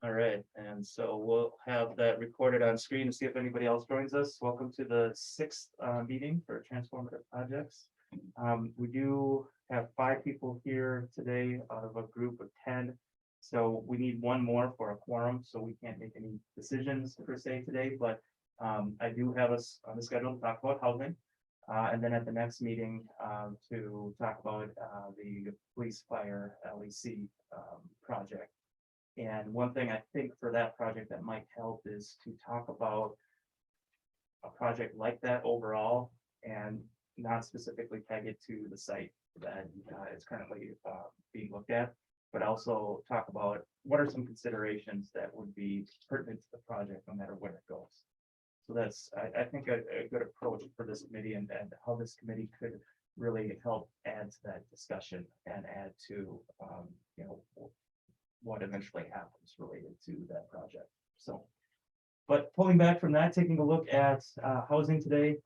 All right, and so we'll have that recorded on screen to see if anybody else joins us. Welcome to the sixth meeting for Transformative Projects. We do have 5 people here today out of a group of 10. So we need one more for a quorum, so we can't make any decisions per se today, but I do have us on the schedule to talk about housing. And then at the next meeting to talk about the police fire LEC project. And one thing I think for that project that might help is to talk about a project like that overall and not specifically peg it to the site that is currently being looked at, but also talk about what are some considerations that would be pertinent to the project no matter where it goes. So that's, I think, a good approach for this committee and how this committee could really help add to that discussion and add to, what eventually happens related to that project. So, but pulling back from that, taking a look at housing today.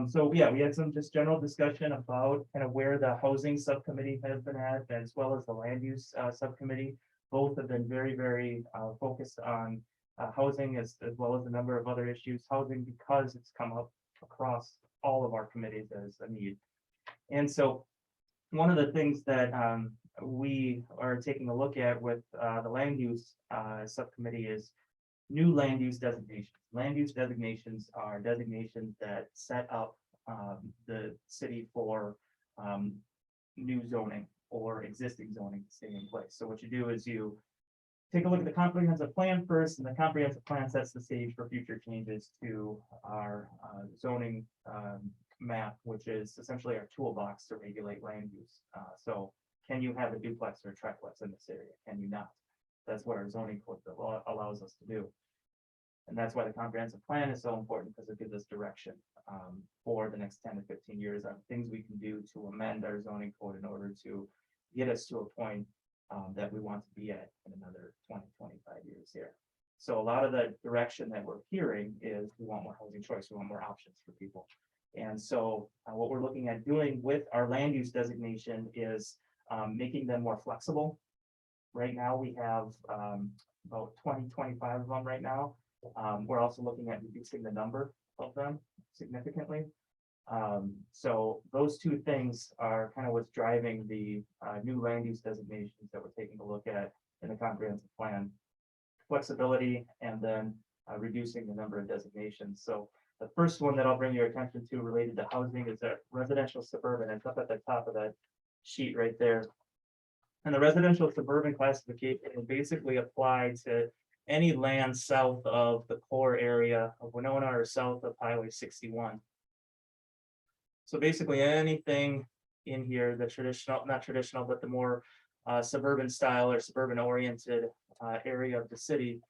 So yeah, we had some just general discussion about kind of where the housing subcommittee has been at, as well as the land use subcommittee. Both have been very, very focused on housing as well as a number of other issues. Housing, because it's come up across all of our committees as a need. And so one of the things that we are taking a look at with the land use subcommittee is new land use designations. Land use designations are designations that set up the city for new zoning or existing zoning to stay in place. So what you do is you take a look at the comprehensive plan first, and the comprehensive plan sets the stage for future changes to our zoning map, which is essentially our toolbox to regulate land use. So can you have a duplex or a triplex in this area? Can you not? That's what our zoning code allows us to do. And that's why the comprehensive plan is so important, because it gives us direction for the next 10 to 15 years on things we can do to amend our zoning code in order to get us to a point that we want to be at in another 20, 25 years here. So a lot of the direction that we're hearing is we want more housing choice, we want more options for people. And so what we're looking at doing with our land use designation is making them more flexible. Right now we have about 20, 25 of them right now. We're also looking at reducing the number of them significantly. So those two things are kind of what's driving the new land use designations that we're taking a look at in the comprehensive plan. Flexibility and then reducing the number of designations. So the first one that I'll bring your attention to related to housing is that residential suburban. It's up at the top of that sheet right there. And the residential suburban classification will basically apply to any land south of the core area of Winona or south of Highway 61. So basically anything in here, the traditional, not traditional, but the more suburban style or suburban oriented area of the city.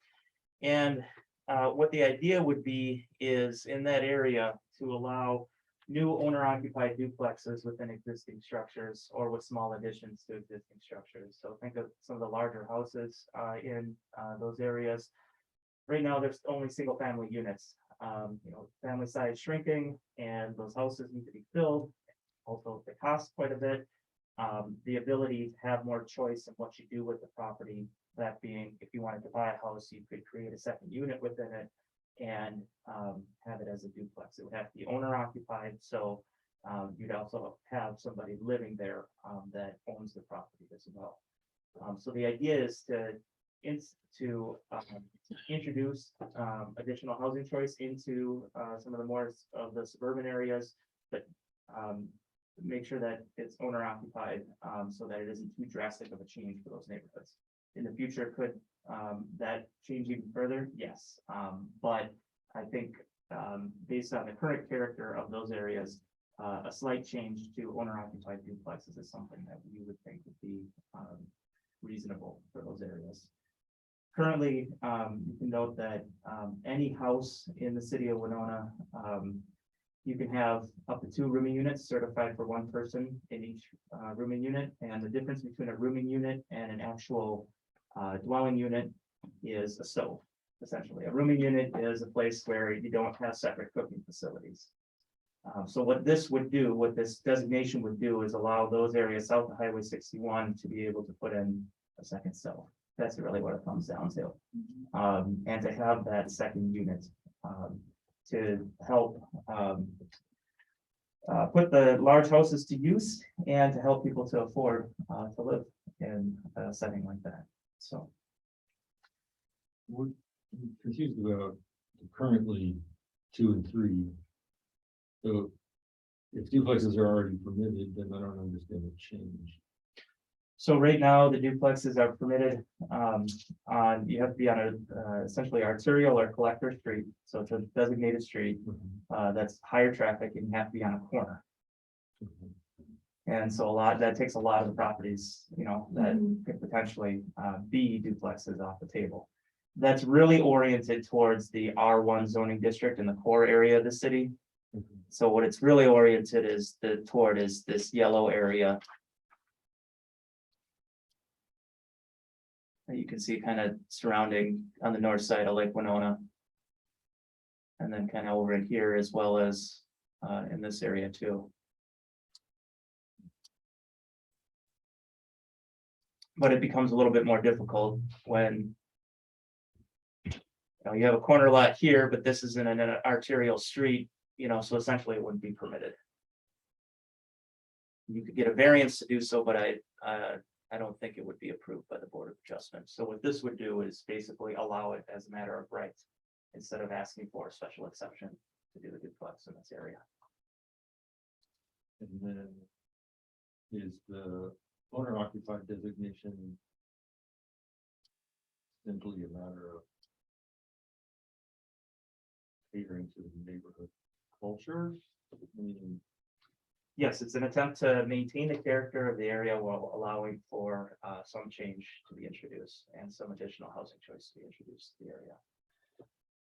And what the idea would be is in that area to allow new owner occupied duplexes within existing structures or with small additions to existing structures. So think of some of the larger houses in those areas. Right now, there's only single family units. Family size shrinking and those houses need to be filled. Also, they cost quite a bit. The ability to have more choice in what you do with the property, that being, if you wanted to buy a house, you could create a second unit within it and have it as a duplex. It would have to be owner occupied. So you'd also have somebody living there that owns the property as well. So the idea is to introduce additional housing choice into some of the more of the suburban areas, but make sure that it's owner occupied so that it isn't too drastic of a change for those neighborhoods. In the future, could that change even further? Yes, but I think based on the current character of those areas, a slight change to owner occupied duplexes is something that we would think would be reasonable for those areas. Currently, you can note that any house in the city of Winona, you can have up to 2 rooming units certified for 1 person in each rooming unit. And the difference between a rooming unit and an actual dwelling unit is a stove. Essentially, a rooming unit is a place where you don't have separate cooking facilities. So what this would do, what this designation would do, is allow those areas south of Highway 61 to be able to put in a second stove. That's really what it comes down to. And to have that second unit, to help, put the large houses to use and to help people to afford, to live in a setting like that. So, We're confused about currently 2 and 3. So if duplexes are already permitted, then I don't understand the change. so right now the duplexes are permitted, on, you have to be on a, essentially arterial or collector street. So it's a designated street, that's higher traffic and you have to be on a corner. And so that takes a lot of the properties, that could potentially be duplexes off the table. That's really oriented towards the R1 zoning district in the core area of the city. So what it's really oriented toward is this yellow area. That you can see kind of surrounding on the north side of Lake Winona. And then kind of over in here as well as in this area too. But it becomes a little bit more difficult when you have a corner lot here, but this is in an arterial street, so essentially it wouldn't be permitted. You could get a variance to do so, but I don't think it would be approved by the Board of Adjustment. So what this would do is basically allow it as a matter of right, instead of asking for a special exception to do the duplex in this area. And then is the owner occupied designation simply a matter of catering to the neighborhood culture? I mean, Yes, it's an attempt to maintain the character of the area while allowing for some change to be introduced and some additional housing choice to be introduced to the area.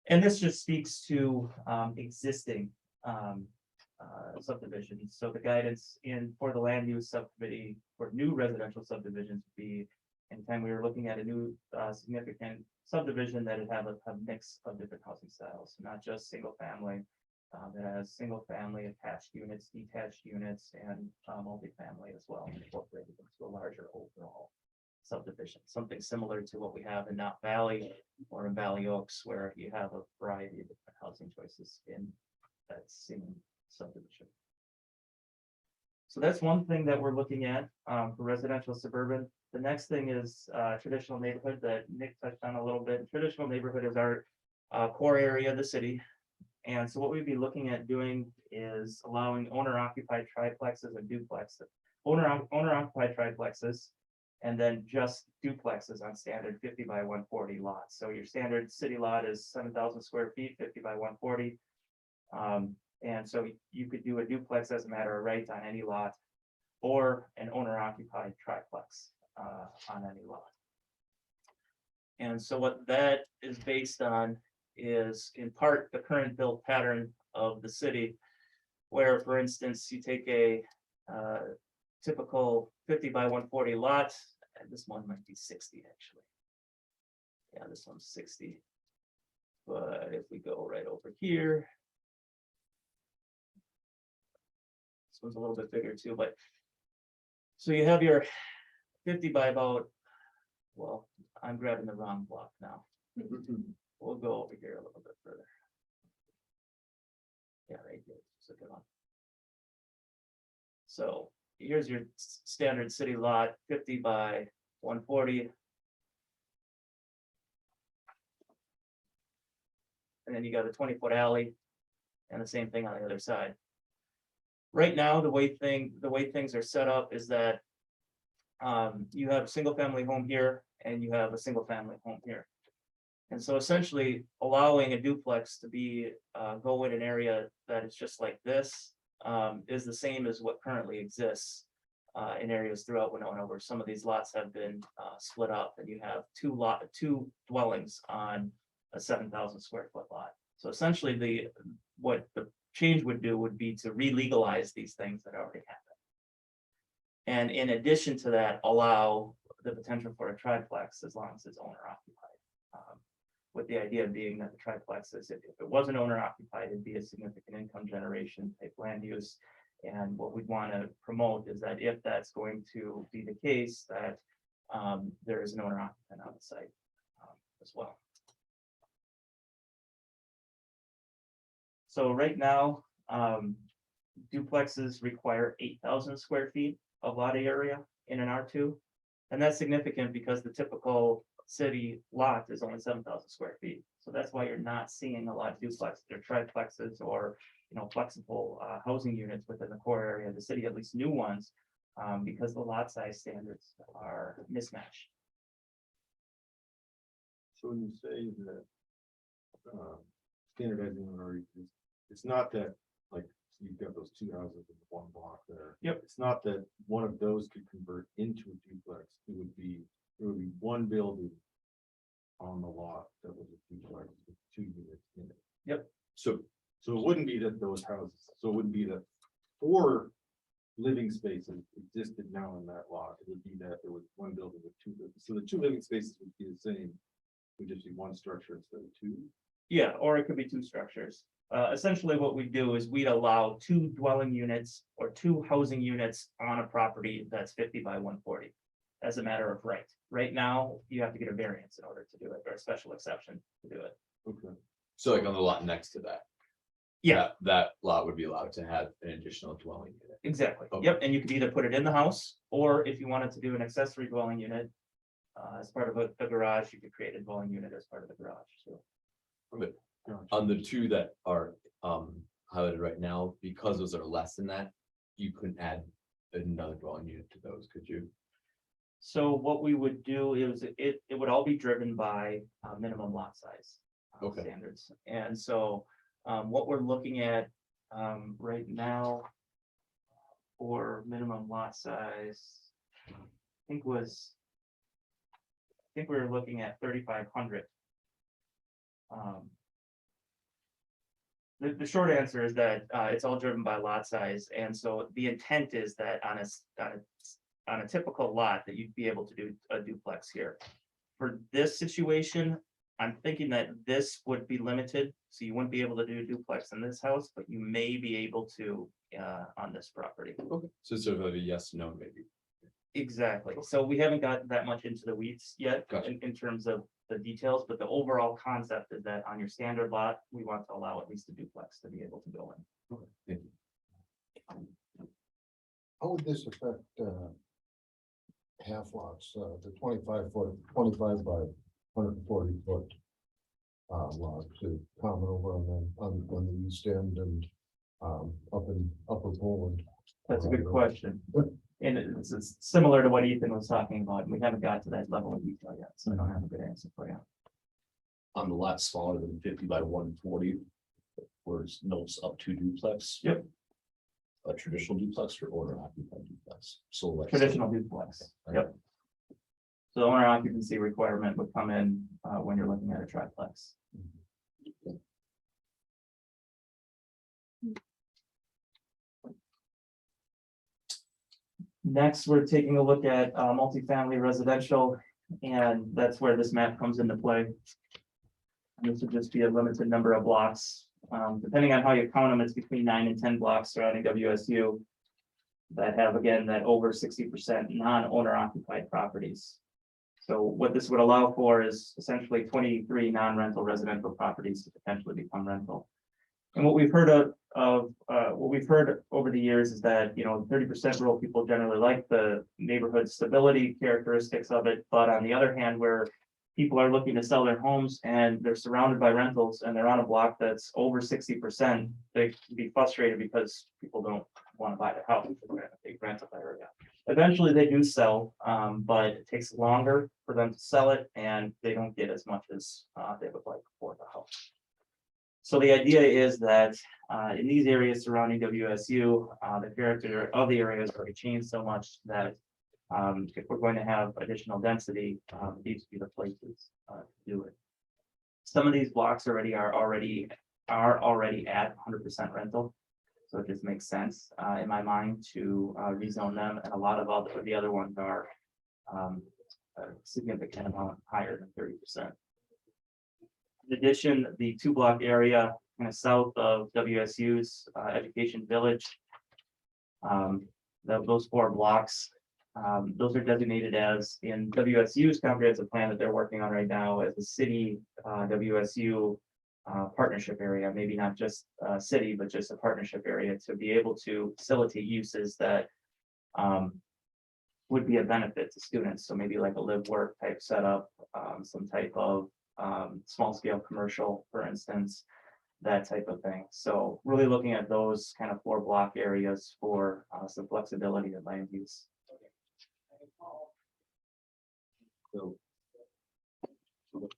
And this just speaks to existing subdivisions. So the guidance for the land use subcommittee for new residential subdivisions would be anytime we were looking at a new significant subdivision that would have a mix of different housing styles, not just single family. That has single family attached units, detached units, and multifamily as well, incorporated into a larger overall subdivision. Something similar to what we have in Knott Valley or in Valley Oaks, where you have a variety of different housing choices in that same subdivision. So that's one thing that we're looking at for residential suburban. The next thing is traditional neighborhood that Nick touched on a little bit. Traditional neighborhood is our core area of the city. And so what we'd be looking at doing is allowing owner-occupied triplexes and duplexes, owner-occupied triplexes, and then just duplexes on standard 50 by 140 lots. So your standard city lot is 7,000 square feet, 50 by 140. And so you could do a duplex as a matter of right on any lot, or an owner-occupied triplex on any lot. And so what that is based on is in part the current build pattern of the city, where, for instance, you take a typical 50 by 140 lot, and this one might be 60 actually. Yeah, this one's 60. But if we go right over here, this one's a little bit bigger too, but so you have your 50 by about, well, I'm grabbing the wrong block now. We'll go over here a little bit further. Yeah, right here. It's a good one. So here's your standard city lot, 50 by 140. And then you got a 20-foot alley and the same thing on the other side. Right now, the way things are set up is that you have a single family home here and you have a single family home here. And so essentially allowing a duplex to be go in an area that is just like this is the same as what currently exists in areas throughout Winona, where some of these lots have been split up and you have two dwellings on a 7,000 square foot lot. So essentially what the change would do would be to re-legalize these things that already happen. And in addition to that, allow the potential for a triplex as long as it's owner occupied. With the idea being that the triplexes, if it wasn't owner occupied, it'd be a significant income generation type land use. And what we'd want to promote is that if that's going to be the case, that there is an owner occupant on the site as well. So right now, duplexes require 8,000 square feet of lot area in an R2. And that's significant because the typical city lot is only 7,000 square feet. So that's why you're not seeing a lot of duplexes or triplexes or, flexible housing units within the core area of the city, at least new ones, because the lot size standards are mismatched. So when you say that standardizing already, it's not that like you've got those two houses in one block there. Yep. It's not that one of those could convert into a duplex. It would be one building on the lot that was a duplex with 2 units in it. Yep. So it wouldn't be that those houses, so it wouldn't be that 4 living spaces existed now in that lot. It would be that there was one building with 2 living. So the 2 living spaces would be the same. It would just be one structure instead of 2. Yeah, or it could be 2 structures. Essentially what we do is we'd allow 2 dwelling units or 2 housing units on a property that's 50 by 140 as a matter of right. Right now, you have to get a variance in order to do it, or a special exception to do it. Okay. So like on the lot next to that. Yeah, That lot would be allowed to have an additional dwelling unit. exactly. Okay. Yep, and you could either put it in the house, or if you wanted to do an accessory dwelling unit as part of a garage, you could create a dwelling unit as part of the garage, so. Gotcha. On the 2 that are highlighted right now, because those are less than that, you couldn't add another dwelling unit to those, could you? So what we would do is it would all be driven by minimum lot size Okay. standards. And so what we're looking at right now for minimum lot size, I think we were looking at 3,500. The short answer is that it's all driven by lot size, and so the intent is that on a typical lot that you'd be able to do a duplex here. For this situation, I'm thinking that this would be limited, so you wouldn't be able to do a duplex in this house, but you may be able to on this property. Okay. So sort of a yes, no, maybe. Exactly. So we haven't gotten that much into the weeds yet Gotcha. in terms of the details, but the overall concept is that on your standard lot, we want to allow at least a duplex to be able to go in. Okay. Thank you. How would this affect half lots, the 25 foot, 25 by 140 foot lots to common over on the east end and up in Upper Poland? That's a good question. And it's similar to what Ethan was talking about. and We haven't got to that level of detail yet, so I don't have a good answer for you. On the lot smaller than 50 by 140, where it's notes up to duplex. Yep. A traditional duplex or owner occupied duplex, so like. Traditional duplex. Yep. So the owner occupancy requirement would come in when you're looking at a triplex. Next, we're taking a look at multifamily residential, and that's where this map comes into play. And this would just be a limited number of blocks. Depending on how you count them, it's between 9 and 10 blocks surrounding WSU that have, again, that over 60% non-owner occupied properties. So what this would allow for is essentially 23 non-rental residential properties to potentially become rental. And what we've heard what we've heard over the years is that, 30% rural people generally like the neighborhood stability characteristics of it. But on the other hand, where people are looking to sell their homes and they're surrounded by rentals and they're on a block that's over 60%, they can be frustrated because people don't want to buy their house. They're in a big rental area. Eventually they do sell, but it takes longer for them to sell it and they don't get as much as they would like for the house. So the idea is that in these areas surrounding WSU, the character of the area has already changed so much that if we're going to have additional density, these would be the places to do it. Some of these blocks are already at 100% rental. So it just makes sense in my mind to rezone them, and a lot of the other ones are a significant amount higher than 30%. In addition, the 2-block area kind of south of WSU's Education Village, those 4 blocks Those are designated as in WSU's comprehensive plan that they're working on right now as a city, WSU. Partnership area, maybe not just city, but just a partnership area to be able to facilitate uses that. Would be a benefit to students, so maybe like a live work type setup, some type of small scale commercial, for instance. That type of thing, so really looking at those kind of 4 block areas for some flexibility in land use. So.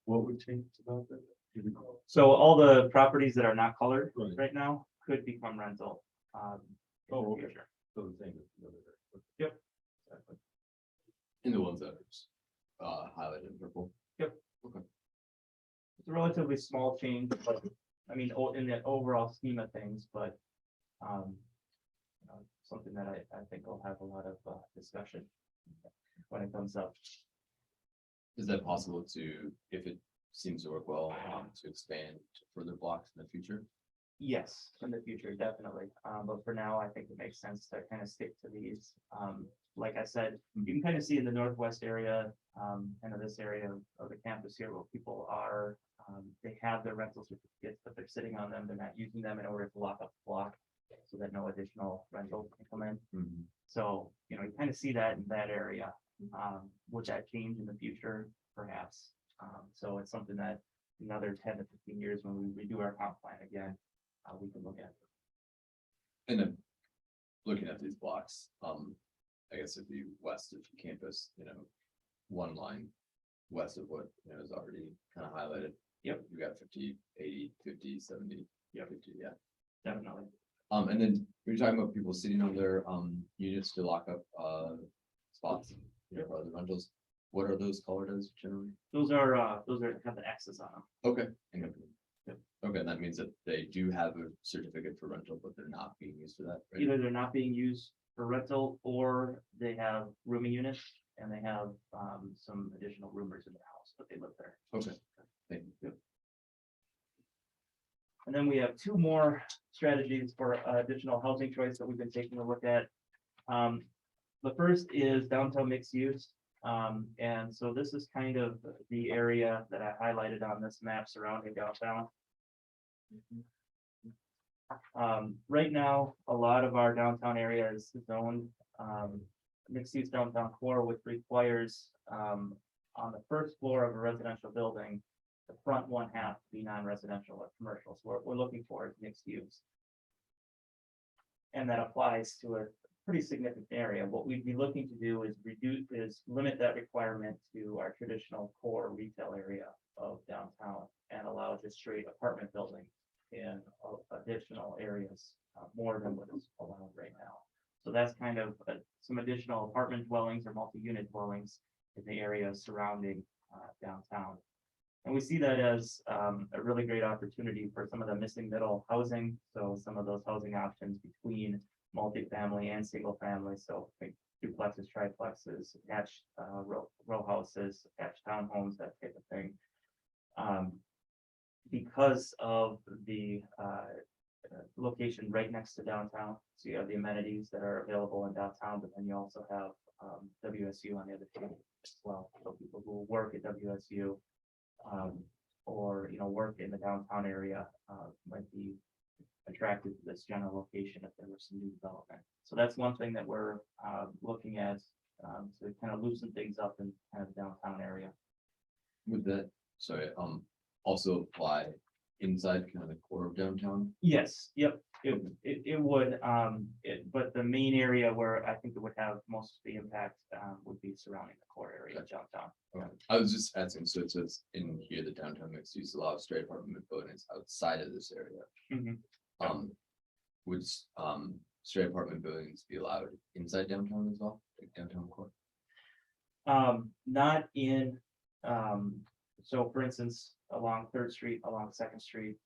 What would change about that? So all the properties that are not colored Right. right now could become rental. In the Oh, okay. future. So the same as the other day. Yep. Exactly. In the ones that are highlighted in purple. It's a relatively small change, but I mean, in the overall scheme of things, but something that I think will have a lot of discussion when it comes up. Is that possible to, if it seems to work well, to expand to further blocks in the future? Yes, in the future, definitely. But for now, I think it makes sense to kind of stick to these. Like I said, you can kind of see in the northwest area, kind of this area of the campus here where people are, they have their rental certificates, but they're sitting on them. They're not using them in order to lock up the block so that no additional rental can come in. Mhm. So, you kind of see that in that area. Would that change in the future? Perhaps. So it's something that another 10 to 15 years when we redo our comp plan again, we can look at. And then looking at these blocks, I guess it'd be west of campus, one line west of what, is already kind of highlighted. Yep. You got 50, 80, 50, 70, yeah, 50, yeah. Definitely. And then we're talking about people sitting on their, units to lock up, spots, for other rentals. What are those colored as generally? Those are have the X's on them. Okay. Okay, that means that they do have a certificate for rental, but they're not being used for that, right? Either they're not being used for rental or they have rooming units and they have some additional roomers in their house, but they live there. Okay, thank you. And then we have 2 more strategies for additional housing choice that we've been taking a look at. The first is downtown mixed use. And so this is kind of the area that I highlighted on this map surrounding downtown. Right now, a lot of our downtown area is zoned mixed use downtown core, which requires on the first floor of a residential building, the front 1/2 to be non-residential or commercial. So what we're looking for is mixed use. And that applies to a pretty significant area. What we'd be looking to do is limit that requirement to our traditional core retail area of downtown and allow just straight apartment building in additional areas, more than what is allowed right now. So that's kind of some additional apartment dwellings or multi-unit dwellings in the areas surrounding downtown. And we see that as a really great opportunity for some of the missing middle housing. So some of those housing options between multifamily and single family. So think duplexes, triplexes, attached row houses, attached townhomes, that type of thing. Because of the location right next to downtown, so you have the amenities that are available in downtown, but then you also have WSU on the other side as well. So people who work at WSU or work in the downtown area might be attracted to this general location if there was some new development. So that's one thing that we're looking at to kind of loosen things up in kind of the downtown area. Would that, sorry, also apply inside kind of the core of downtown? Yes, yep, it would, but the main area where I think it would have most of the impact would be surrounding the core area of downtown. Okay. I was just asking, so it says in here, the downtown mixed use allows straight apartment buildings outside of this area. Mhm. Would straight apartment buildings be allowed inside downtown as well, like downtown core? Not in, so for instance, along 3rd Street, along 2nd Street.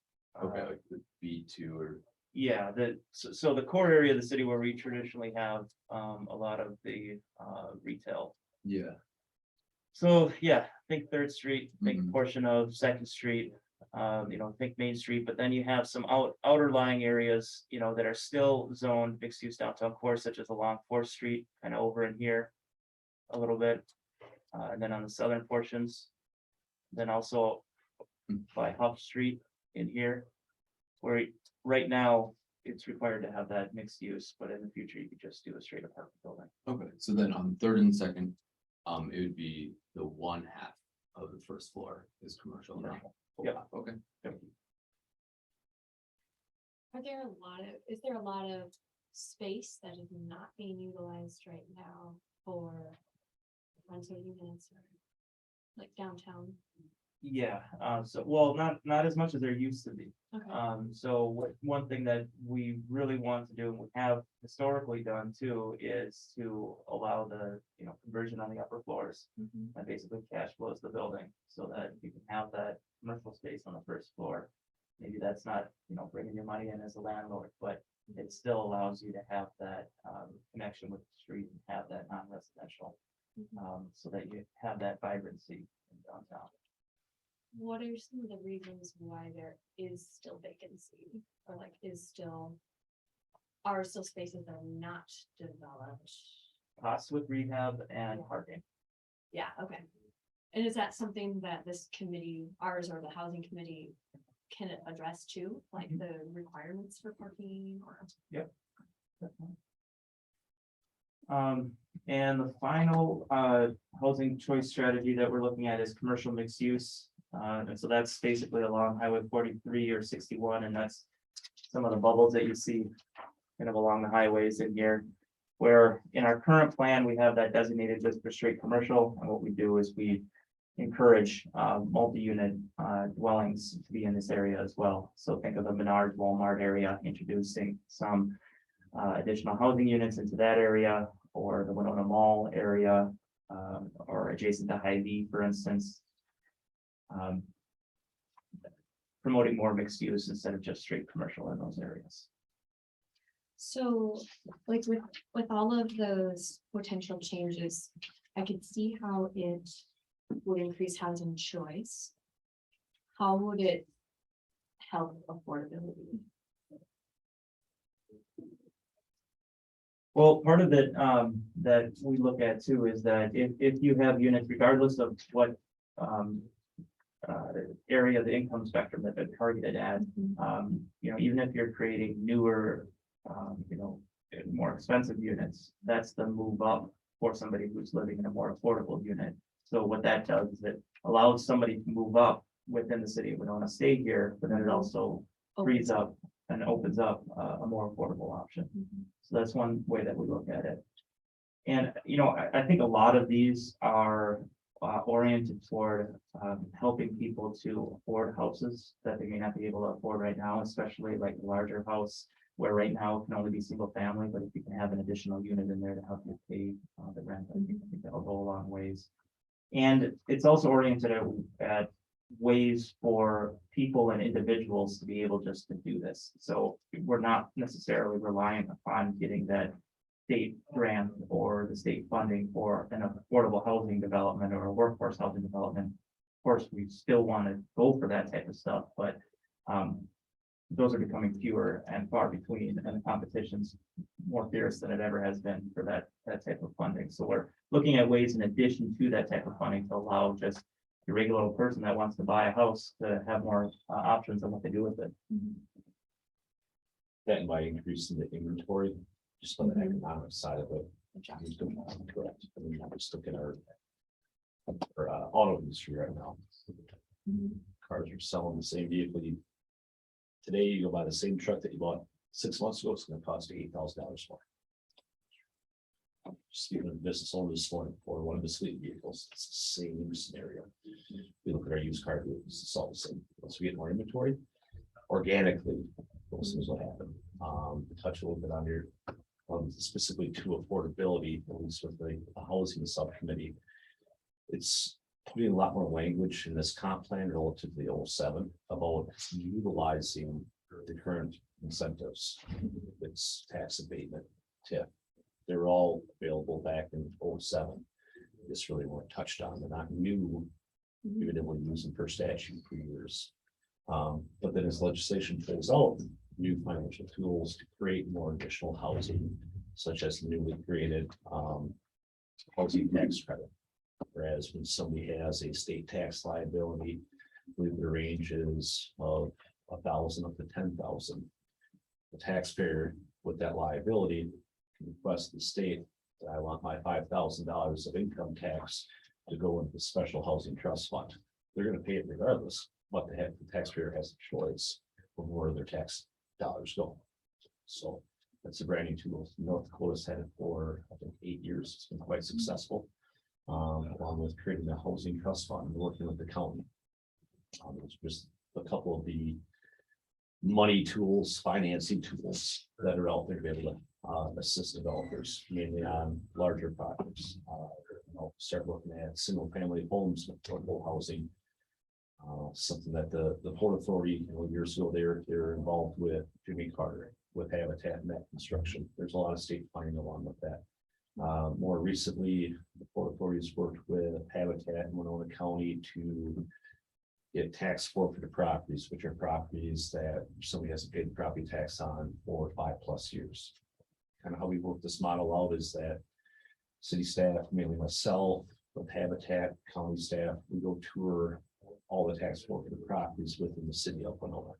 Okay, like the B2 or, Yeah, so the core area of the city where we traditionally have a lot of the retail. yeah, So yeah, think 3rd Street, think a Mhm. portion of 2nd Street, think Main Street, but then you have some outer lying areas, that are still zoned mixed use downtown core, such as along 4th Street and over in here. a little bit. And then on the southern portions. Then also by Huff Street in here. Where right now it's required to have that mixed use, but in the future you could just do a straight apartment building. Okay, so then on third and second, it would be the one half of the first floor is commercial now. Yep. Okay. Is there a lot of space that is not being utilized right now for rental units or like downtown? Yeah, well, not as much as there used to be. Okay, So one thing that we really want to do, and we have historically done too, is to allow the, conversion on the upper floors. That basically cash flows the building so that you can have that commercial space on the first floor. Maybe that's not, bringing your money in as a landlord, but it still allows you to have that, connection with the street and have that non-residential. So that you have that vibrancy in downtown. what are some of the reasons why there is still vacancy or like are still spaces that are not developed? Costs with rehab and parking. Yeah, okay. And is that something that this committee, ours or the housing committee, can address too, like the requirements for parking or? And the final housing choice strategy that we're looking at is commercial mixed use. And so that's basically along Highway 43 or 61, and that's some of the bubbles that you see kind of along the highways in here. Where in our current plan, we have that designated just for straight commercial, and what we do is we encourage multi-unit dwellings to be in this area as well. So think of the Menards, Walmart area, introducing some additional housing units into that area, or the Winona Mall area, or adjacent to Hy-Vee, for instance. Promoting more mixed use instead of just straight commercial in those areas. So, like with all of those potential changes, I could see how it would increase housing choice. How would it help affordability? Well, part of it that we look at too is that if you have units, regardless of what area of the income spectrum that they're targeted at, even if you're creating newer, more expensive units, that's the move up for somebody who's living in a more affordable unit. So what that does is it allows somebody to move up within the city of Winona, stay here, but then it also frees up and opens up a more affordable option. So that's one way that we look at it. And, I think a lot of these are oriented toward helping people to afford houses that they may not be able to afford right now, especially like a larger house where right now it can only be single family, but if you can have an additional unit in there to help you pay the rent, I think that'll go a long ways. And it's also oriented at ways for people and individuals to be able just to do this. So we're not necessarily relying upon getting that state grant or the state funding for an affordable housing development or a workforce housing development. Of course, we still want to go for that type of stuff, but those are becoming fewer and far between, and the competition's more fierce than it ever has been for that type of funding. So we're looking at ways in addition to that type of funding to allow just the regular person that wants to buy a house to have more options on what they do with it. That and by increasing the inventory, just on the economic side of it. Correct. I mean, I'm just looking at our auto industry right now. Cars are selling the same vehicle. Today, you go buy the same truck that you bought 6 months ago, it's gonna cost you $8,000 more. Speaking of business owner this morning for one of the fleet vehicles, it's the same scenario. We look at our used car vehicles, it's all the same. Once we get more inventory, organically, those things will happen. Touch a little bit on your, specifically to affordability, at least with the housing subcommittee. It's putting a lot more language in this comp plan relative to the 07 about utilizing the current incentives. It's tax abatement, TIF. They're all available back in 07. This really weren't touched on. They're not new. We've been able to use them per statute for years. But then as legislation plays out, new financial tools to create more additional housing, such as the newly created housing tax credit. Whereas when somebody has a state tax liability, I believe the range is of 1,000 up to 10,000. The taxpayer with that liability can request the state that I want my $5,000 of income tax to go into the special housing trust fund. They're gonna pay it regardless, but the taxpayer has a choice of where their tax dollars go. So that's a brand new tool. North Dakota's had it for, I think, 8 years. It's been quite successful. Along with creating a housing trust fund and working with the county. It's just a couple of the money tools, financing tools that are out there to be able to assist developers, mainly on larger projects. Start looking at single family homes with affordable housing. Something that the Port Authority, years ago, they're involved with Jimmy Carter, with Habitat and that construction. There's a lot of state funding along with that. More recently, the Port Authority's worked with Habitat in Winona County to get tax forfeited properties, which are properties that somebody hasn't paid the property tax on for 5+ years. Kind of how we work this model out is that city staff, mainly myself, with Habitat, county staff, we go tour all the tax forfeited properties within the city of Winona.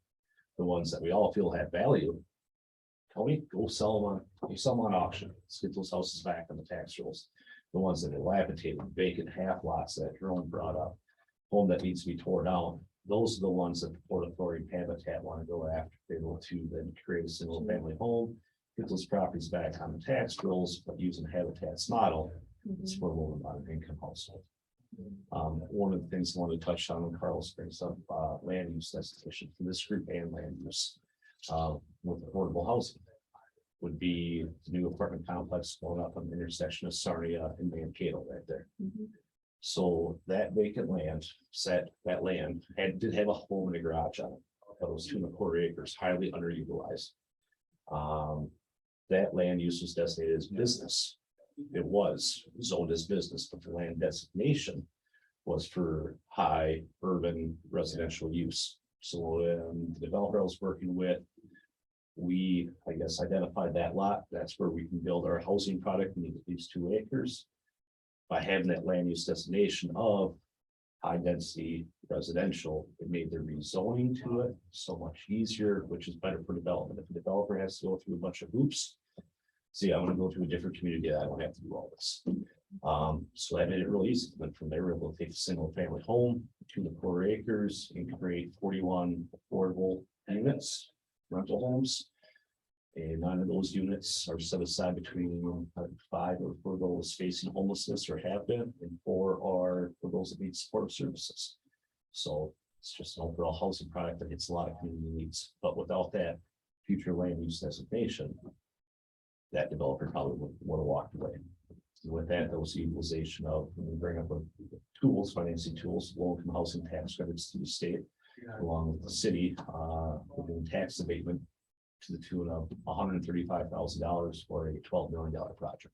The ones that we all feel have value, Tony, go sell them on auction. Let's get those houses back on the tax rolls. The ones that are dilapidated, vacant half lots that Jerome brought up, home that needs to be torn down. Those are the ones that the Port Authority and Habitat want to go after. They will to then create a single family home, get those properties back on the tax rolls, but using Habitat's model, it's for a low amount of income household. One of the things I wanted to touch on when Carlos brings up land use destination for this group and land use with affordable housing would be the new apartment complex going up on the intersection of Sarnia and Mankato right there. So that vacant land did have a home and a garage on it, but it was 2.25 acres, highly underutilized. That land use was designated as business. It was zoned as business, but the land designation was for high urban residential use. So the developer I was working with, we, I guess, identified that lot. That's where we can build our housing product. We need at least 2 acres. By having that land use designation of high density residential, it made the rezoning to it so much easier, which is better for development. If the developer has to go through a bunch of hoops, see, I want to go to a different community, I don't have to do all this. So that made it real easy. But from there, we're able to take a single family home, 2.25 acres, and create 41 affordable units, rental homes. And 9 of those units are set aside between 5 are for those facing homelessness or have been, and 4 are for those that need supportive services. So it's just an overall housing product that hits a lot of community needs. But without that future land use designation, that developer probably would have walked away. With that, there was the utilization of, when we bring up tools, financing tools, low-income housing tax credits to the state, along with the city, we're doing tax abatement to the tune of $135,000 for a $12 million project.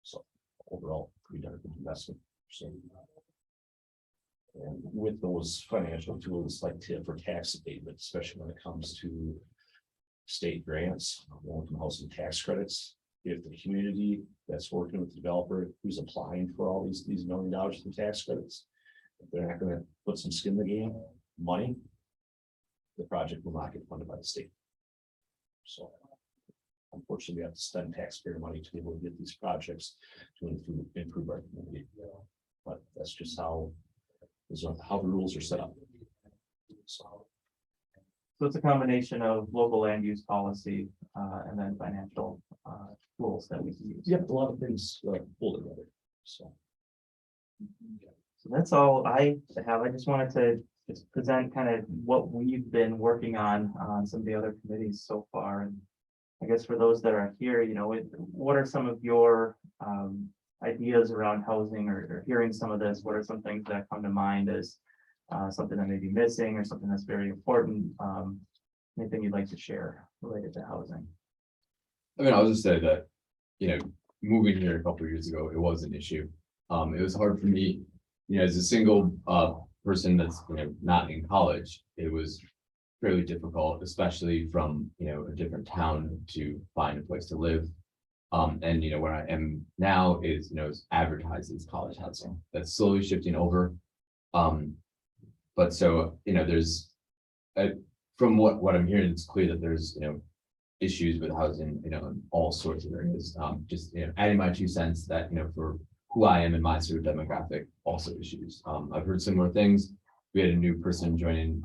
So overall, pretty darn good investment. So, and with those financial tools like TIF or tax abatement, especially when it comes to state grants, low-income housing tax credits, if the community that's working with the developer who's applying for all these $1 million in tax credits, if they're not going to put some skin in the game, money, the project will not get funded by the state. So unfortunately, we have to spend taxpayer money to be able to get these projects to improve our community. But that's just how the rules are set up. So it's a combination of local land use policy and then financial tools that we can use. yeah, a lot of things pull together. So So that's all I have. I just wanted to just present kind of what we've been working on some of the other committees so far. And I guess for those that are here, what are some of your ideas around housing or hearing some of this? What are some things that come to mind as something that may be missing or something that's very important? Anything you'd like to share related to housing? I mean, I'll just say that, moving here a couple of years ago, it was an issue. It was hard for me, as a single person that's not in college, it was fairly difficult, especially from a different town, to find a place to live. And where I am now is, is advertised as college housing. That's slowly shifting over. But so, there's, from what I'm hearing, it's clear that there's, issues with housing, in all sorts of areas. Just, adding my 2 cents that, for who I am and my sort of demographic, also issues. I've heard similar things. We had a new person joining,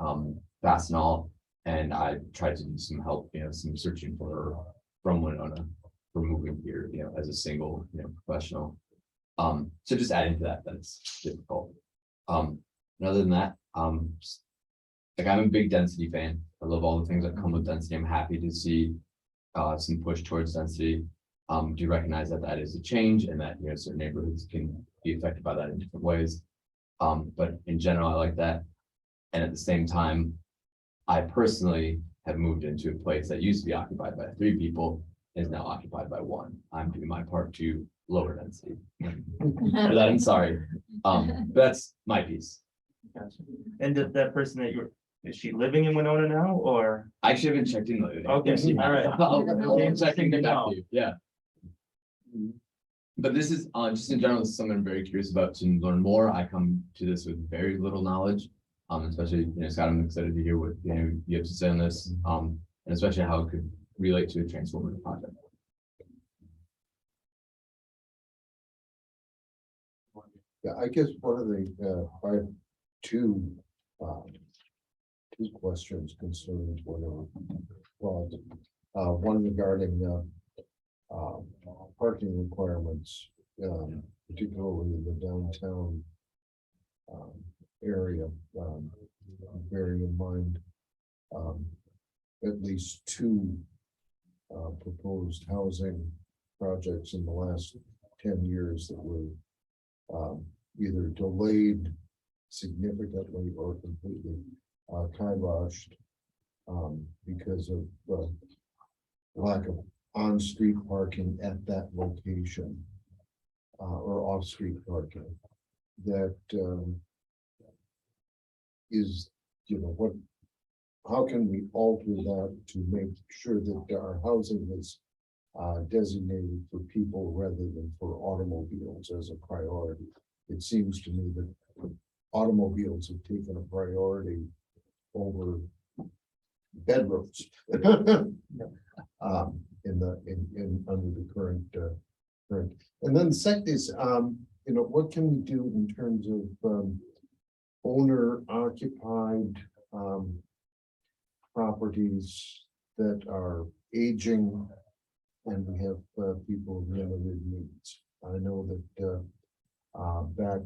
Fastenal, and I tried to do some help, some searching for her from Winona for moving here, as a single, professional. So just adding to that, that's difficult. And other than that, like I'm a big density fan. I love all the things that come with density. I'm happy to see some push towards density. Do recognize that that is a change and that certain neighborhoods can be affected by that in different ways. But in general, I like that. And at the same time, I personally have moved into a place that used to be occupied by 3 people, is now occupied by 1. I'm doing my part to lower density. For that, I'm sorry. But that's my piece. And that person is she living in Winona now, or? I actually haven't checked in lately. Okay, all right. I'll check and get back to you. Yeah. But this is just in general, this is something I'm very curious about to learn more. I come to this with very little knowledge, especially Scott. I'm excited to hear what you have to say on this, and especially how it could relate to a transformative project. Yeah, I guess one of the, I have two questions, concerns, whatever. Well, one regarding parking requirements, particularly in the downtown area, bearing in mind at least 2 proposed housing projects in the last 10 years that were either delayed significantly or completely kiboshed because of lack of on-street parking at that location or off-street parking. That is, how can we alter that to make sure that our housing is designated for people rather than for automobiles as a priority? It seems to me that automobiles have taken a priority over bedrooms under the current. And then the second is, what can we do in terms of owner occupied properties that are aging and we have people with limited needs? I know that back,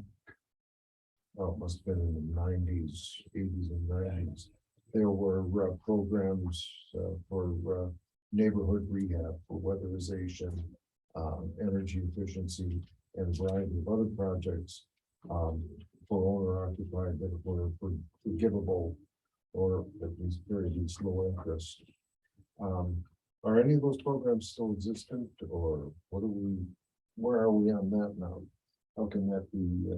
it must have been in the 90s, 80s and 90s, there were programs for neighborhood rehab, for weatherization, energy efficiency, and a variety of other projects for owner occupied that were forgivable or at least very least low interest. Are any of those programs still existent, or where are we on that now? How can that be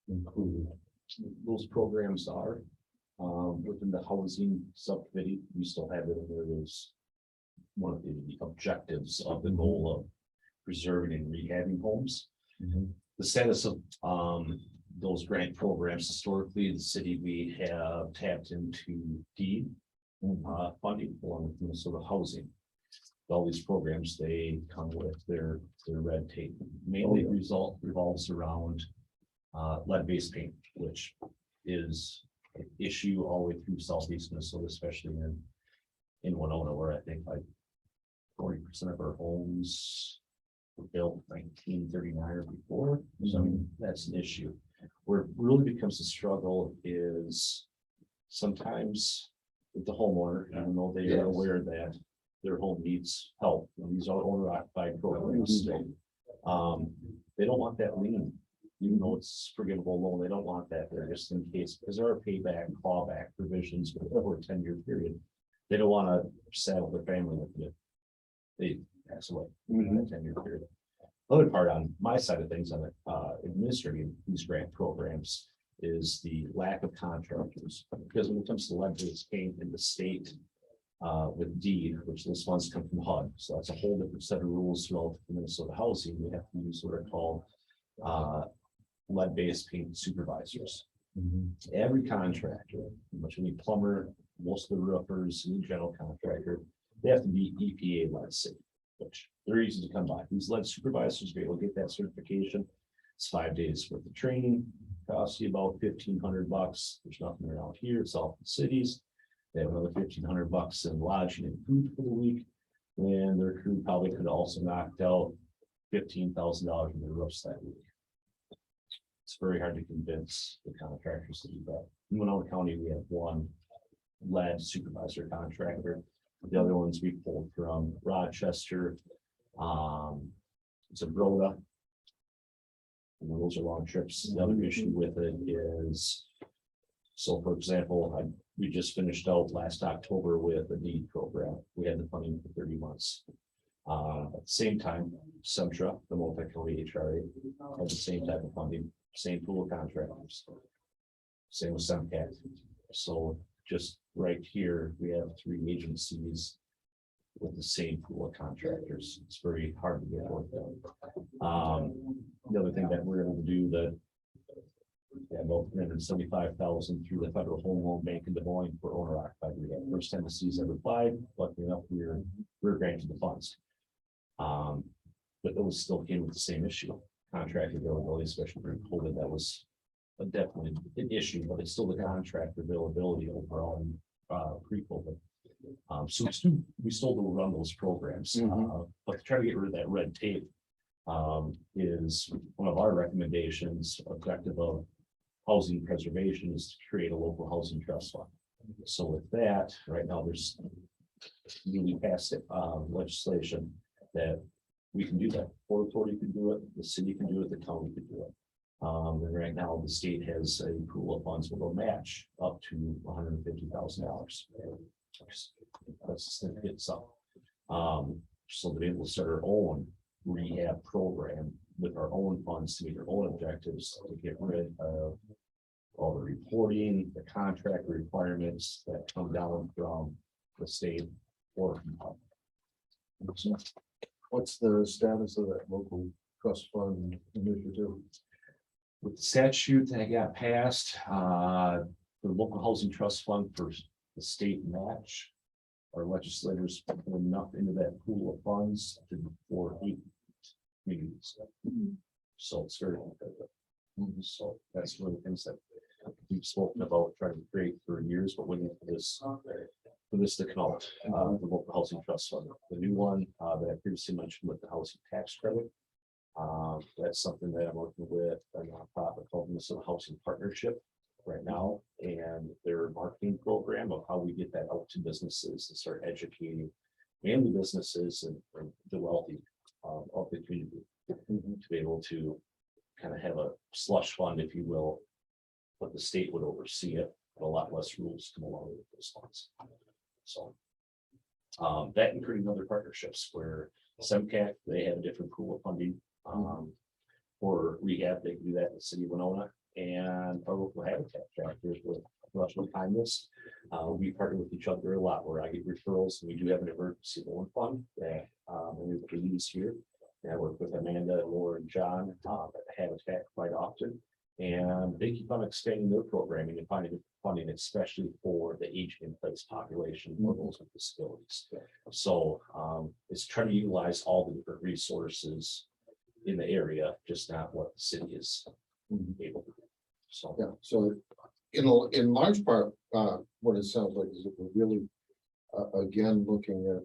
included? Those programs are within the housing subcommittee. We still have it in there as one of the objectives of the goal of preserving and rehabbing homes. The status of those grant programs, historically, the city, we have tapped into deed funding along with Minnesota Housing. All these programs, they come with their red tape. Mainly revolves around lead-based paint, which is an issue all the way through southeast Minnesota, especially in Winona, where I think like 40% of our homes were built 1939 or before. So I mean, that's an issue. Where it really becomes a struggle is sometimes with the homeowner, even though they are aware that their home needs help. And these are owner-occupied programs. They don't want that lien, even though it's forgivable loan. They don't want that there just in case, because there are payback, clawback provisions over a 10-year period. They don't want to saddle their family with it. They pass away in that 10-year period. Other part on my side of things on administering these grant programs is the lack of contractors, because when it comes to lead-based paint in the state, with deed, which those funds come from HUD, so that's a whole different set of rules relative to Minnesota housing. We have to use what are called lead-based paint supervisors. Every contractor, which any plumber, most of the roofers, any general contractor, they have to be EPA lead safe, which they're easy to come by. These lead supervisors be able to get that certification. It's 5 days worth of training, costs you about $1,500. There's nothing around here. It's all in cities. They have another $1,500 in lodging and food for the week. And their crew probably could also knocked out $15,000 in their roofs that week. It's very hard to convince the contractors to do that. In Winona County, we have one lead supervisor contractor. The other ones we pulled from Rochester, Zabrota. And those are long trips. The other issue with it is, so for example, we just finished out last October with a deed program. We had the funding for 30 months. At the same time, Centra, the multi-county HRA, had the same type of funding, same pool of contractors. Same with Subcommittee. So just right here, we have 3 agencies with the same pool of contractors. It's very hard to get work done. The other thing that we're able to do that, about $375,000 through the Federal Home Loan Bank in Des Moines for owner occupied rehab. First time the city's ever applied, luckily enough, we're granted the funds. But those still came with the same issue, contract availability, especially during COVID. That was definitely an issue, but it's still the contract availability overall pre-COVID. So we still do run those programs, but to try to get rid of that red tape is one of our recommendations. Objective of housing preservation is to create a local housing trust fund. So with that, right now there's newly passed legislation that we can do that. Port Authority can do it, the city can do it, the county can do it. And right now the state has a pool of funds with a match up to $150,000. That's a significant sum. So to be able to start our own rehab program with our own funds to meet our own objectives, to get rid of all the reporting, the contract requirements that come down from the state or from HUD. What's the status of that local trust fund initiative? With the statute that got passed, the local housing trust fund for the state match, our legislators put enough into that pool of funds for 8 communities. So it's very competitive. So that's one of the things that we've spoken about trying to create for years, but waiting for this to come out, the local housing trust fund. The new one that I previously mentioned with the housing tax credit. That's something that I'm working with a nonprofit called Minnesota Housing Partnership right now, and their marketing program of how we get that out to businesses and start educating mainly businesses and the wealthy of the community to be able to kind of have a slush fund, if you will, but the state would oversee it, but a lot less rules come along with those funds. So that and creating other partnerships where SEMCAC, they have a different pool of funding for rehab. They can do that in the city of Winona, and our local habitat chapters with Russian kindness. We partner with each other a lot where I get referrals, and we do have an emergency loan fund that we can use here. And I work with Amanda, Laura, and John at the Habitat quite often, and they keep on expanding their programming and finding funding, especially for the age in place population for those with disabilities. So it's trying to utilize all the different resources in the area, just not what the city is able to do. So Yeah, so in large part, what it sounds like is that we're really again looking at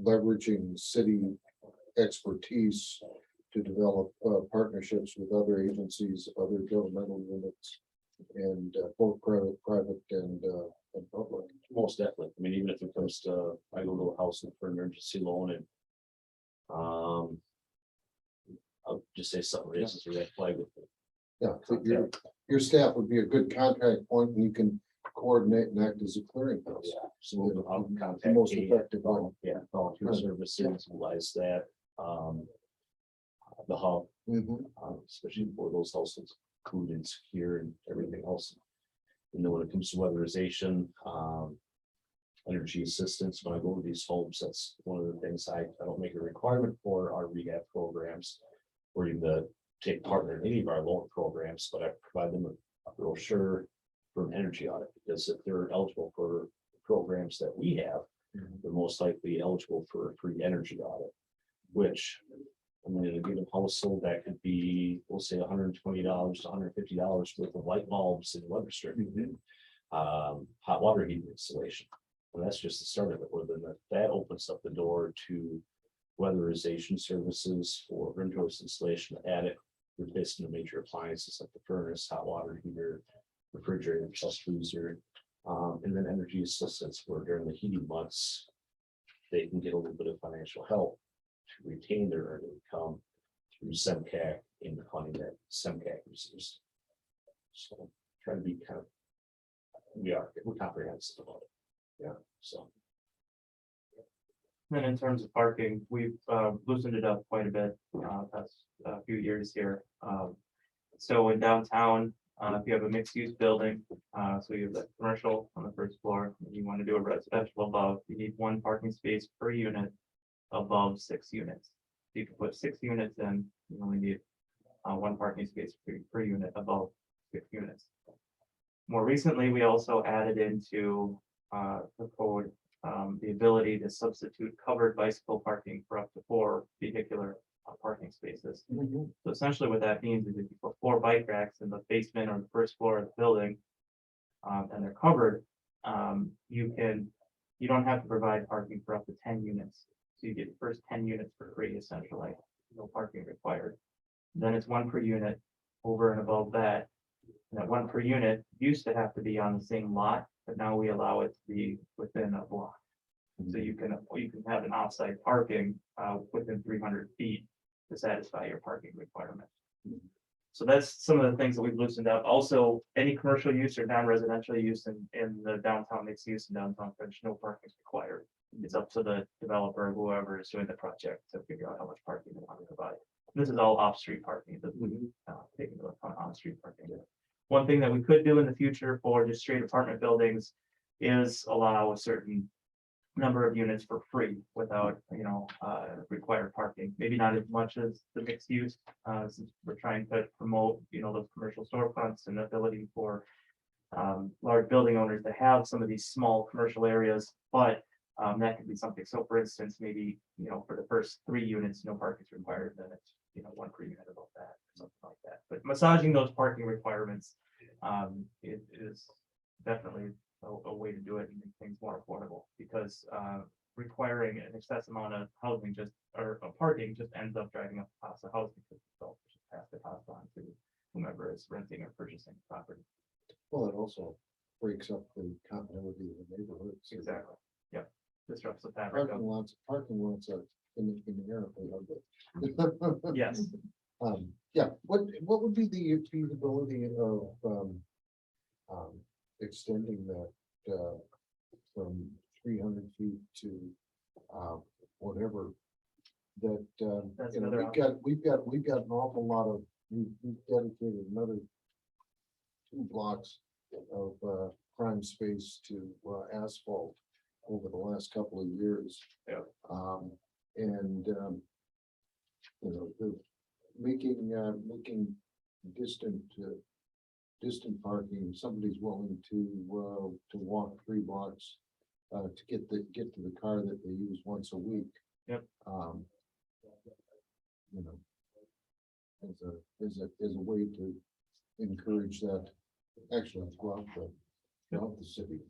leveraging city expertise to develop partnerships with other agencies, other governmental units, and both private and public. most definitely. I mean, even if it comes to, I go to a house for an emergency loan and I'll just say something raises a red flag with it. Yeah, so your staff would be a good contact point, and you can coordinate and act as a clearinghouse. Yeah, so I'll The contact most Kate, effective one. yeah, volunteer services, utilize that. The hub, especially for those households, food insecure and everything else. And then when it comes to weatherization, energy assistance. When I go to these homes, that's one of the things I don't make a requirement for our rehab programs. Or even to take part in any of our loan programs, but I provide them a brochure for an energy audit, because if they're eligible for programs that we have, they're most likely eligible for a free energy audit, which, I mean, in a given household, that could be, we'll say $120 to $150 worth of light bulbs and weather stripping, hot water heating installation. And that's just the start of it, where then that opens up the door to weatherization services for windows installation, attic, replacement of major appliances like the furnace, hot water heater, refrigerator, plus freezer, and then energy assistance, where during the heating months, they can get a little bit of financial help to retain their earned income through SEMCAC in the funding that SEMCAC receives. So try to be we're comprehensive about it. Yeah, so. Then in terms of parking, we've loosened it up quite a bit past a few years here. So in downtown, if you have a mixed use building, so you have the commercial on the first floor, and you want to do a residential above, you need 1 parking space per unit above 6 units. You can put 6 units in, you only need 1 parking space per unit above 6 units. More recently, we also added into the code the ability to substitute covered bicycle parking for up to 4 vehicular parking spaces. So essentially what that means is if you put 4 bike racks in the basement or the first floor of the building, and they're covered, you don't have to provide parking for up to 10 units. So you get the first 10 units for free, essentially, no parking required. Then it's 1 per unit over and above that. And that 1 per unit used to have to be on the same lot, but now we allow it to be within a block. So you can have an offsite parking within 300 feet to satisfy your parking requirement. So that's some of the things that we've loosened up. Also, any commercial use or non-residential use in the downtown mixed use and downtown French, no parking is required. It's up to the developer or whoever is doing the project to figure out how much parking they want to provide. This is all off-street parking. It doesn't take into account on-street parking. One thing that we could do in the future for just straight apartment buildings is allow a certain number of units for free without, required parking. Maybe not as much as the mixed use, since we're trying to promote, those commercial storefronts and ability for large building owners to have some of these small commercial areas, but that could be something. So for instance, maybe, for the first 3 units, no parking is required, then it's, 1 per unit above that, something like that. But massaging those parking requirements, it is definitely a way to do it and make things more affordable, because requiring an excess amount of housing parking just ends up driving up the cost of housing, because developers just pass the cost on to whomever is renting or purchasing property. Well, it also breaks up the continuity of the neighborhoods. Exactly. Yep. Disrupts the fabric of, Parking lots are inherently ugly. yes. Yeah, what would be the feasibility of extending that from 300 feet to whatever that That's you know, another we've got an awful lot of we've dedicated another 2 blocks of prime space to asphalt over the last couple of years. Yeah. The making distant parking, somebody's willing to walk 3 blocks to get to the car that they use once a week. Yep. As a way to encourage that actually throughout the city.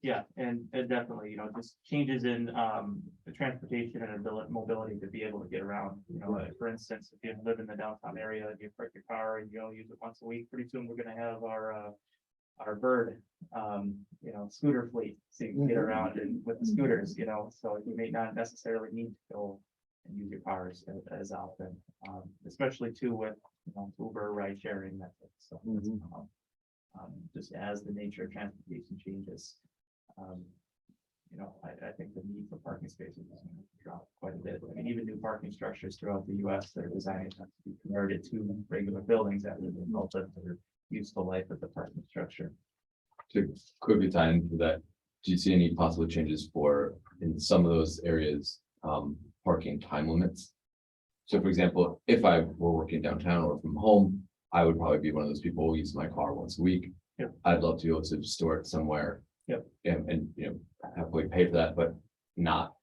Yeah, and definitely, just changes in the transportation and mobility to be able to get around. For instance, if you live in the downtown area and you park your car and you only use it once a week, pretty soon we're gonna have our bird, scooter fleet, so you can get around and with the scooters, so you may not necessarily need to go and use your cars as often, especially too with Uber ride sharing methods. So just as the nature of transportation changes. I think the need for parking spaces is going to drop quite a bit. I mean, even new parking structures throughout the US that are designed to be converted to regular buildings after they've built up their useful life of the parking structure. To quickly tie into that, do you see any possible changes for, in some of those areas, parking time limits? So for example, if I were working downtown or from home, I would probably be one of those people who use my car once a week. Yep. I'd love to be able to store it somewhere. Yep. And you know, happily pay for that, but not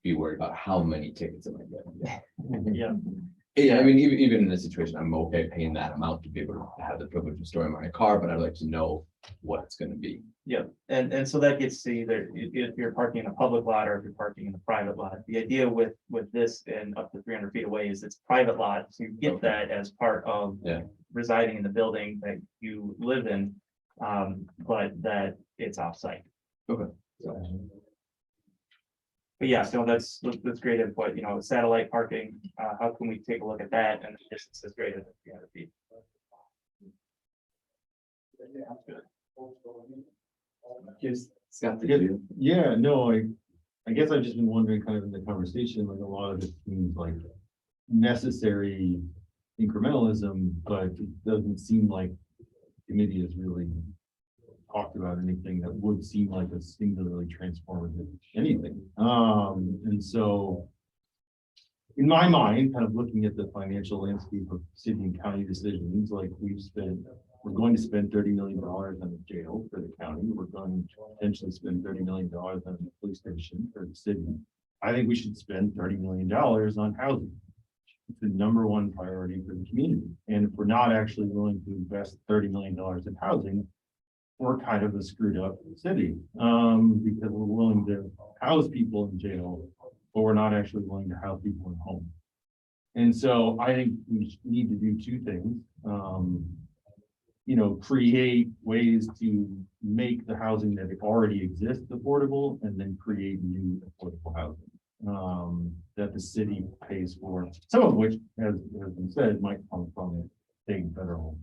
be worried about how many tickets am I getting. Yeah, Yeah, I mean, even in this situation, I'm okay paying that amount to be able to have the privilege of storing my car, but I'd like to know what it's gonna be. yeah, and so that gets to either if you're parking in a public lot or if you're parking in a private lot. The idea with this and up to 300 feet away is it's private lot, so you get Okay. that as part of Yeah. residing in the building that you live in, but that it's offsite. Okay. But yeah, so that's great input, you know, satellite parking, how can we take a look at that, and the distance is greater than 300 feet. Scott, did you? Yeah, no, I guess I've just been wondering kind of in the conversation, like a lot of it seems like necessary incrementalism, but it doesn't seem like the committee has really talked about anything that would seem like a singularly transformative anything. And so in my mind, kind of looking at the financial landscape of city and county decisions, like we're going to spend $30 million on a jail for the county. We're going to potentially spend $30 million on a police station for the city. I think we should spend $30 million on housing. It's the #1 priority for the community. And if we're not actually willing to invest $30 million in housing, we're kind of a screwed up city, because we're willing to house people in jail, but we're not actually willing to house people in home. And so I think we need to do two things. You know, create ways to make the housing that already exists affordable, and then create new affordable housing that the city pays for, some of which, as been said, might come from state and federal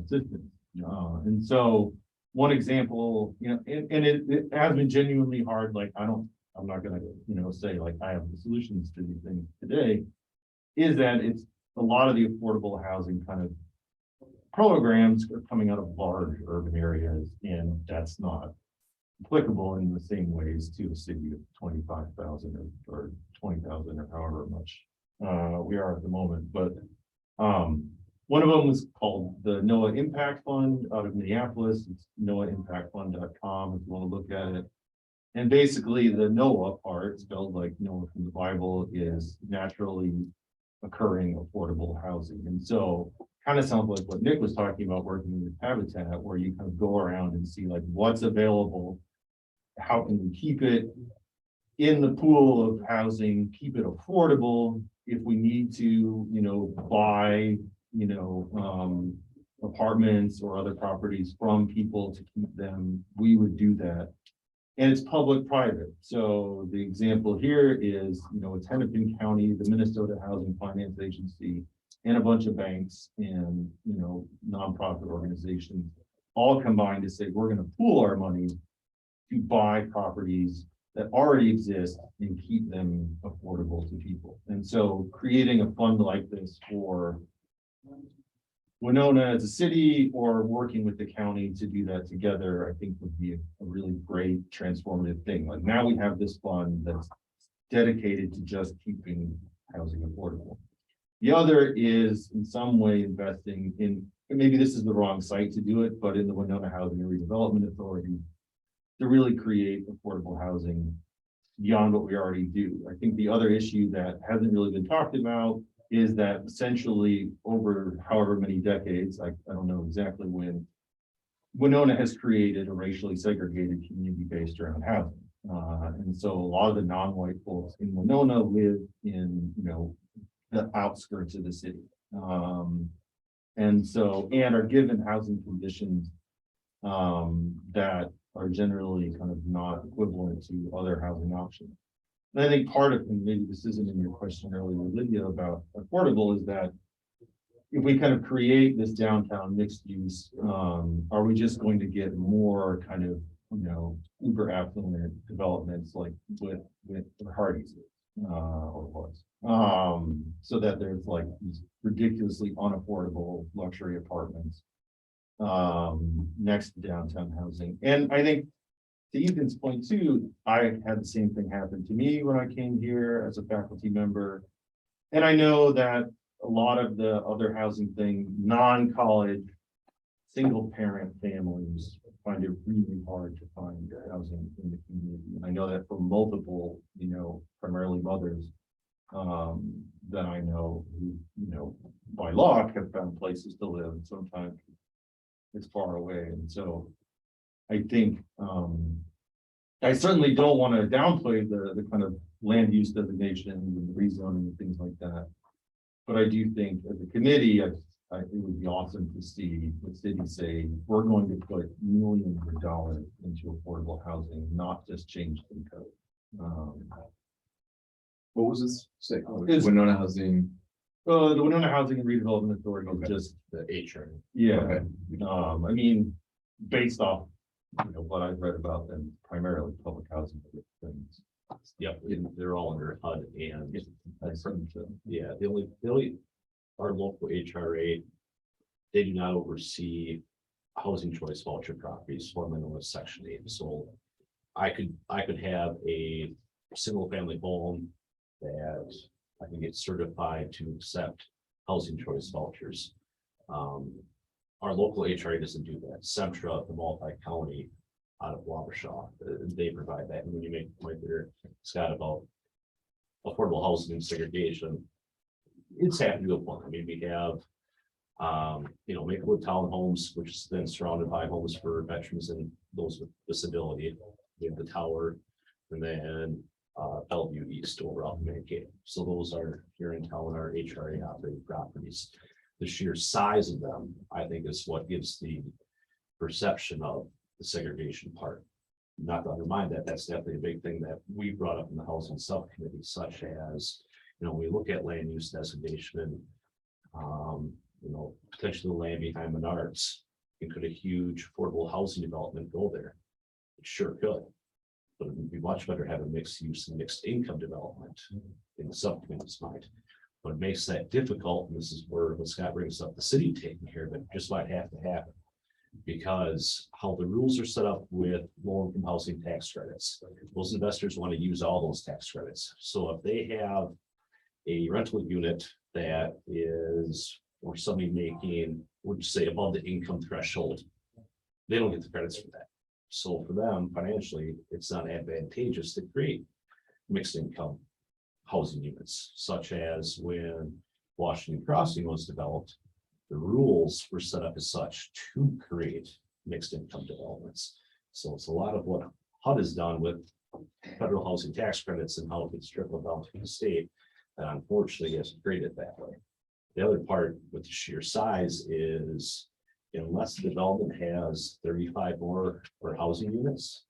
assistance. And so one example, you know, and it has been genuinely hard. Like, I'm not gonna, say like I have the solutions to these things today, is that it's a lot of the affordable housing kind of programs are coming out of large urban areas, and that's not applicable in the same ways to a city of 25,000 or 20,000 or however much we are at the moment. But one of them was called the NOAA Impact Fund out of Minneapolis. It's noaahimpactfund.com if you want to look at it. And basically the NOAA part, spelled like Noah from the Bible, is naturally occurring affordable housing. And so kind of sounds like what Nick was talking about working with Habitat, where you kind of go around and see like what's available, how can we keep it in the pool of housing, keep it affordable. If we need to, buy, apartments or other properties from people to keep them, we would do that. And it's public-private. So the example here is, it's Hennepin County, the Minnesota Housing Finance Agency, and a bunch of banks and, nonprofit organizations all combined to say, we're going to pool our money to buy properties that already exist and keep them affordable to people. And so creating a fund like this for Winona as a city, or working with the county to do that together, I think would be a really great transformative thing. Like, now we have this fund that's dedicated to just keeping housing affordable. The other is in some way investing in, and maybe this is the wrong site to do it, but in the Winona Housing and Redevelopment Authority to really create affordable housing beyond what we already do. I think the other issue that hasn't really been talked about is that essentially over however many decades, I don't know exactly when, Winona has created a racially segregated community based around housing. And so a lot of the non-white folks in Winona live in, the outskirts of the city. And are given housing conditions that are generally kind of not equivalent to other housing options. And I think part of, and maybe this isn't in your question earlier, Lydia, about affordable, is that if we kind of create this downtown mixed use, are we just going to get more kind of, uber affluent developments like with Hardee's or was, so that there's like these ridiculously unaffordable luxury apartments next to downtown housing. And I think to Ethan's point too, I had the same thing happen to me when I came here as a faculty member. And I know that a lot of the other housing thing, non-college, single parent families find it really hard to find housing in the community. And I know that from multiple, primarily mothers that I know who, by luck have found places to live, and sometimes it's far away. And so I think I certainly don't want to downplay the kind of land use designation and rezoning and things like that. But I do think as a committee, it would be awesome to see the city say, we're going to put millions of dollars into affordable housing, not just change the code. What was this? Say, It's- Winona Housing. The Winona Housing and Redevelopment Authority is Okay. just, The HR. yeah, Okay. I mean, based off, what I've read about them, primarily public housing things. Yep, they're all under HUD and, That's something to- yeah, the only, our local HRA, they do not oversee housing choice voucher properties, formerly known as Section 8. So I could have a single family home that I can get certified to accept housing choice vouchers. Our local HRA doesn't do that. Centra, the multi-county out of Wabasha, they provide that. And when you make the point there, Scott, about affordable housing and segregation, it's happened to a point. I mean, we have, Maplewood Townhomes, which is then surrounded by homes for veterans and those with disability. We have the tower, and then Bellevue East over off Mankato. So those are here in town, our HRA operated properties. The sheer size of them, I think, is what gives the perception of the segregation part. Not to undermine that, that's definitely a big thing that we brought up in the housing subcommittee, such as, we look at land use designation and, potentially the land behind Menards. And could a huge affordable housing development go there? It sure could. But it would be much better to have a mixed use and mixed income development in the subcommittee's mind. What makes that difficult, and this is where when Scott brings up the city taking care of it, just might have to happen. Because how the rules are set up with low income housing tax credits, those investors want to use all those tax credits. So if they have a rental unit that is, or somebody making, would say above the income threshold, they don't get the credits for that. So for them, financially, it's not advantageous to create mixed income housing units, such as when Washington Crossing was developed. The rules were set up as such to create mixed income developments. So it's a lot of what HUD has done with federal housing tax credits and how it gets trickled down to the state. That unfortunately has created that way. The other part with the sheer size is unless the development has 35 more for housing units,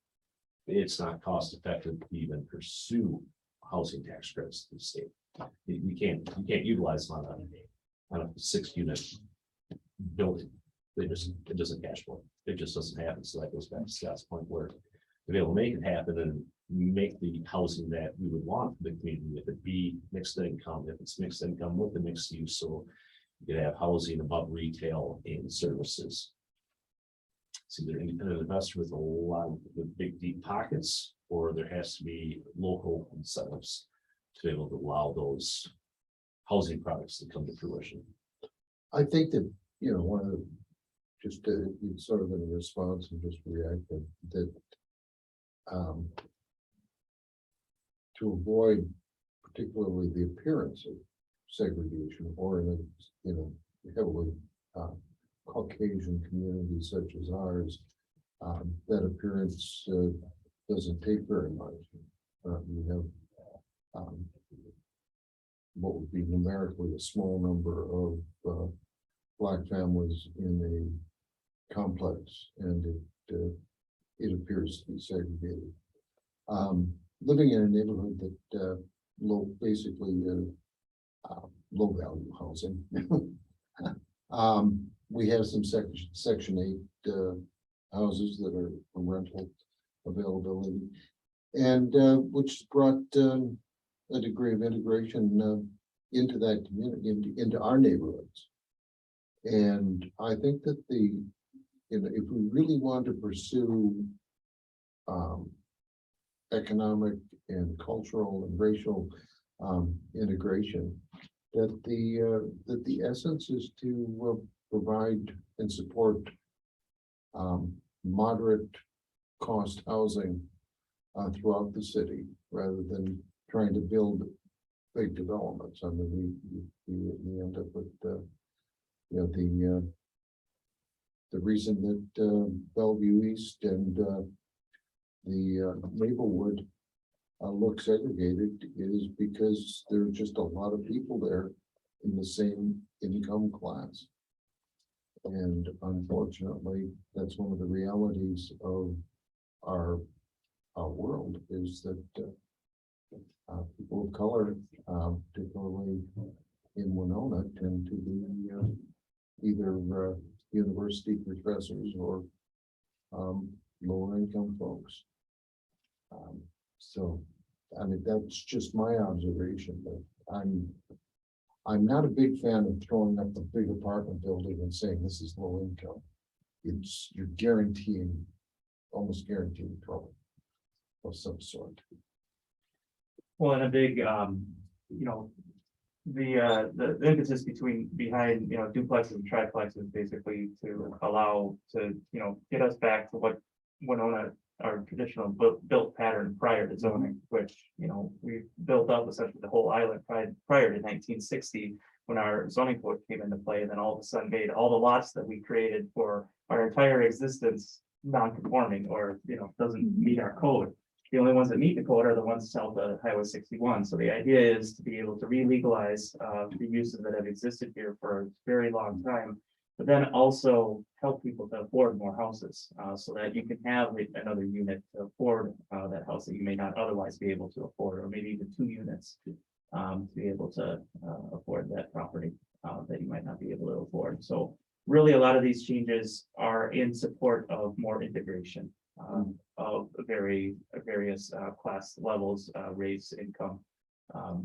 it's not cost effective to even pursue housing tax credits to the state. You can't utilize them on a 6-unit building. It doesn't cash flow. It just doesn't happen. So that goes back to Scott's point where to be able to make it happen and make the housing that we would want for the community, if it be mixed income, if it's mixed income with the mixed use, so you could have housing above retail and services. It's either independent investor with a lot of big deep pockets, or there has to be local incentives to be able to allow those housing products to come to fruition. I think that, one of the, just sort of in response and just reacting that to avoid particularly the appearance of segregation or in a heavily Caucasian community such as ours, that appearance doesn't take very much. We have what would be numerically a small number of Black families in a complex, and it appears to be segregated. Living in a neighborhood that basically low value housing. We have some section 8 houses that are rental availability, and which brought a degree of integration into that community, into our neighborhoods. And I think that the if we really want to pursue economic and cultural and racial integration, that the essence is to provide and support moderate cost housing throughout the city, rather than trying to build big developments. I mean, we end up with the reason that Bellevue East and the Maplewood look segregated is because there are just a lot of people there in the same income class. And unfortunately, that's one of the realities of our world, is that people of color, particularly in Winona, tend to be either university professors or lower income folks. So, I mean, that's just my observation, but I'm not a big fan of throwing up a big apartment building and saying this is low income. You're almost guaranteeing trouble of some sort. Well, and a big, the impetus behind, duplexes and triplexes, basically to allow to, get us back to what Winona, our traditional built pattern prior to zoning, which, we built up essentially the whole island prior to 1960, when our zoning code came into play, and then all of a sudden made all the lots that we created for our entire existence non-conforming, or, doesn't meet our code. The only ones that meet the code are the ones south of Highway 61. So the idea is to be able to re-legalize the uses that have existed here for a very long time, but then also help people to afford more houses, so that you can have another unit to afford that house that you may not otherwise be able to afford, or maybe even 2 units to be able to afford that property that you might not be able to afford. So really, a lot of these changes are in support of more integration of various class levels, race, income,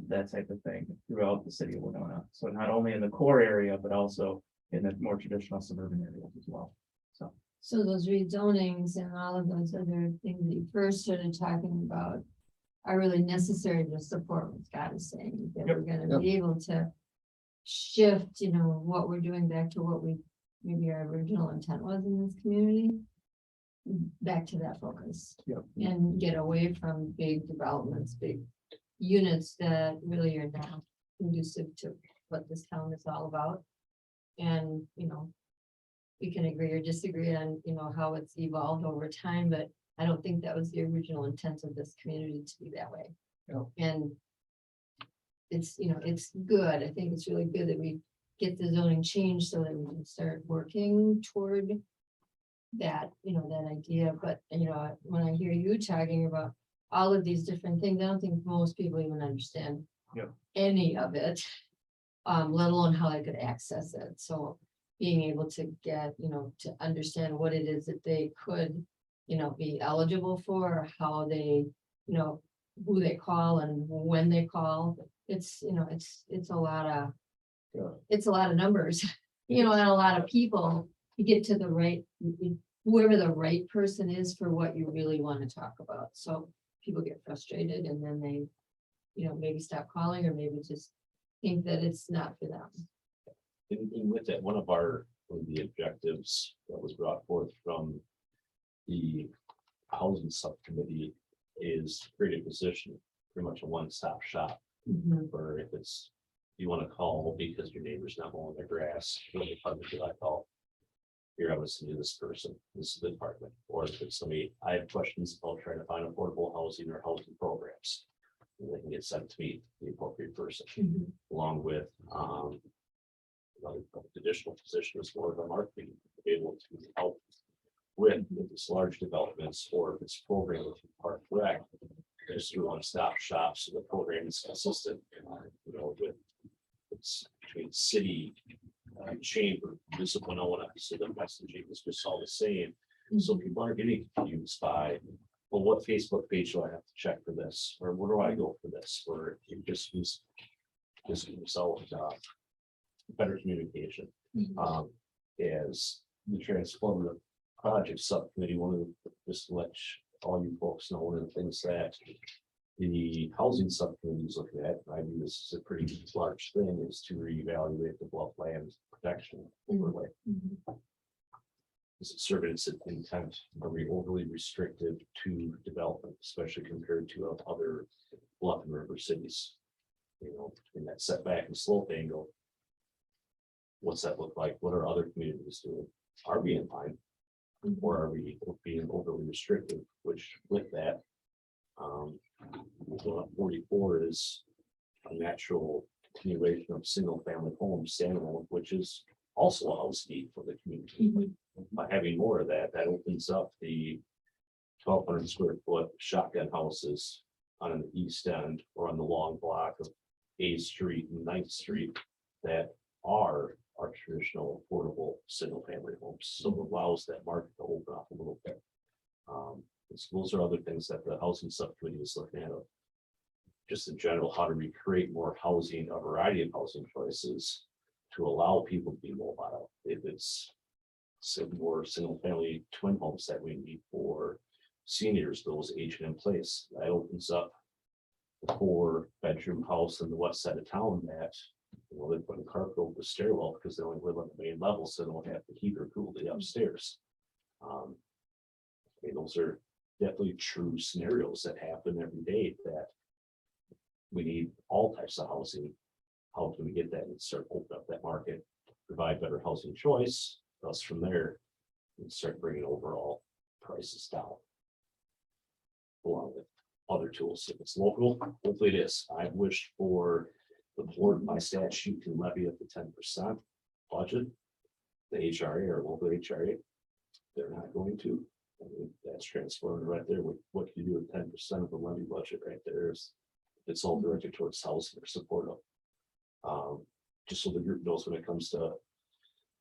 that type of thing throughout the city of Winona. So not only in the core area, but also in the more traditional suburban areas as well. So those rezonings and all of those other things that you first started talking about are really necessary to support what Scott is saying, that we're gonna be able to shift, what we're doing back to what maybe our original intent was in this community, back to that focus. And get away from big developments, big units that really are not conducive to what this town is all about. And, we can agree or disagree on, how it's evolved over time, but I don't think that was the original intent of this community to be that way. And it's, it's good. I think it's really good that we get the zoning changed so that we can start working toward that, that idea. But, when I hear you talking about all of these different things, I don't think most people even understand any of it, let alone how they could access it. So being able to get, to understand what it is that they could, be eligible for, how they, who they call and when they call, it's, it's a lot of, it's a lot of numbers, and a lot of people to get to the right, whoever the right person is for what you really want to talk about. So people get frustrated and then they, maybe stop calling, or maybe just think that it's not for them. And with that, one of the objectives that was brought forth from the housing subcommittee is create a position, pretty much a one-stop shop, for if you want to call because your neighbor's not mowing their grass, what department should I call? Here, I was to this person, this is the department, or if it's somebody, I have questions about trying to find affordable housing or housing programs. They can get sent to me, the appropriate person, along with additional positions for the marketing, to be able to help with these large developments, or if it's program with Park Rec, there's through one-stop shop, so the program is consistent, with it's between city, chamber, municipal, so the messaging is just all the same. So people aren't getting confused by, well, what Facebook page do I have to check for this, or where do I go for this, or you just use yourself better communication. As the transformative project subcommittee, one of the, just to let all you folks know, one of the things that the housing subcommittee is looking at, and I view this as a pretty large thing, is to reevaluate the bluffland protection overlay. Is it serving its intent? Are we overly restrictive to development, especially compared to other bluff and river cities? You know, in that setback and slope angle. What's that look like? What are other communities doing? Are we in line? Or are we being overly restrictive? Which with that, 44 is a natural continuation of single family homes, standalone, which is also a house need for the community. By having more of that, that opens up the 1,200 square foot shotgun houses on the east end or on the long block of A Street and 9th Street that are our traditional affordable single family homes. So it allows that market to open up a little bit. So those are other things that the housing subcommittee is looking at. Just in general, how do we create more housing, a variety of housing choices to allow people to be mobile? If it's some more single family twin homes that we need for seniors, those aging in place, that opens up the 4-bedroom house on the west side of town that, you know, they put a carpet over the stairwell because they only live on the main level, so they don't have to heat or cool the upstairs. Those are definitely true scenarios that happen every day, that we need all types of housing. How can we get that and start opening up that market, provide better housing choice, thus from there, and start bringing overall prices down. Along with other tools, if it's local, hopefully it is. I wish for the board by statute can levy up to 10% budget. The HRA or local HRA, they're not going to. I mean, that's transformative right there. What can you do with 10% of the levy budget right there? Is it's all directed towards housing or supportive. Just so the group knows when it comes to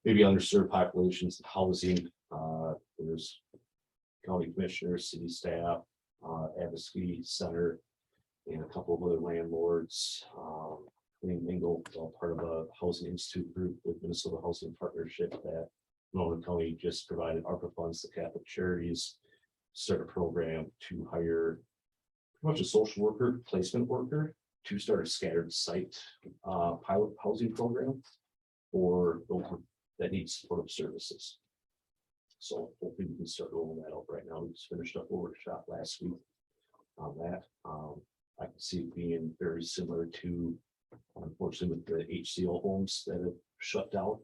maybe underserved populations, housing, there's county commissioners, city staff, advocacy center, and a couple of other landlords. Mingle, part of a housing institute group with Minnesota Housing Partnership that Northern County just provided ARPA funds to Catholic Charities, start a program to hire pretty much a social worker, placement worker, to start a scattered site pilot housing program for those that need supportive services. So hopefully we can start rolling that out right now. We just finished up a workshop last week on that. I can see it being very similar to, unfortunately, with the HCO homes that have shut down.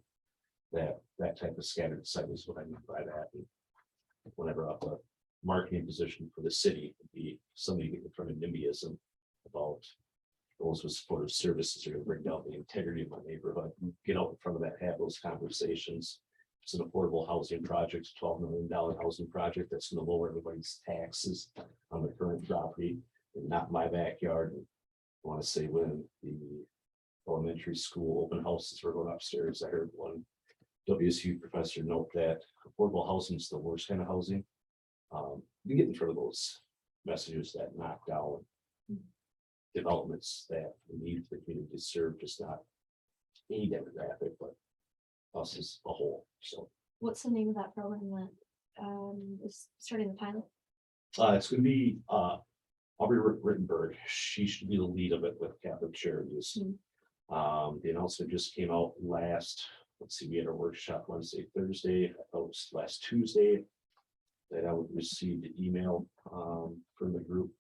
That type of scattered site is what I mean by that. And whenever up a marketing position for the city, would be somebody getting in front of NIMBYism about those with supportive services are going to bring down the integrity of my neighborhood. Get out in front of that, have those conversations. It's an affordable housing project, $12 million housing project that's going to lower everybody's taxes on the current property and not my backyard. And I want to say when the elementary school open houses were going upstairs, I heard one WSU professor note that affordable housing is the worst kind of housing. You get in front of those messages that knock down developments that we need for the community to serve, just not any demographic, but us as a whole. So What's the name of that program that is starting the pilot? it's going to be Aubrey Rittenberg. She should be the lead of it with Catholic Charities. The announcement just came out last. Let's see, we had a workshop Wednesday, Thursday. I thought it was last Tuesday that I would receive the email from the group.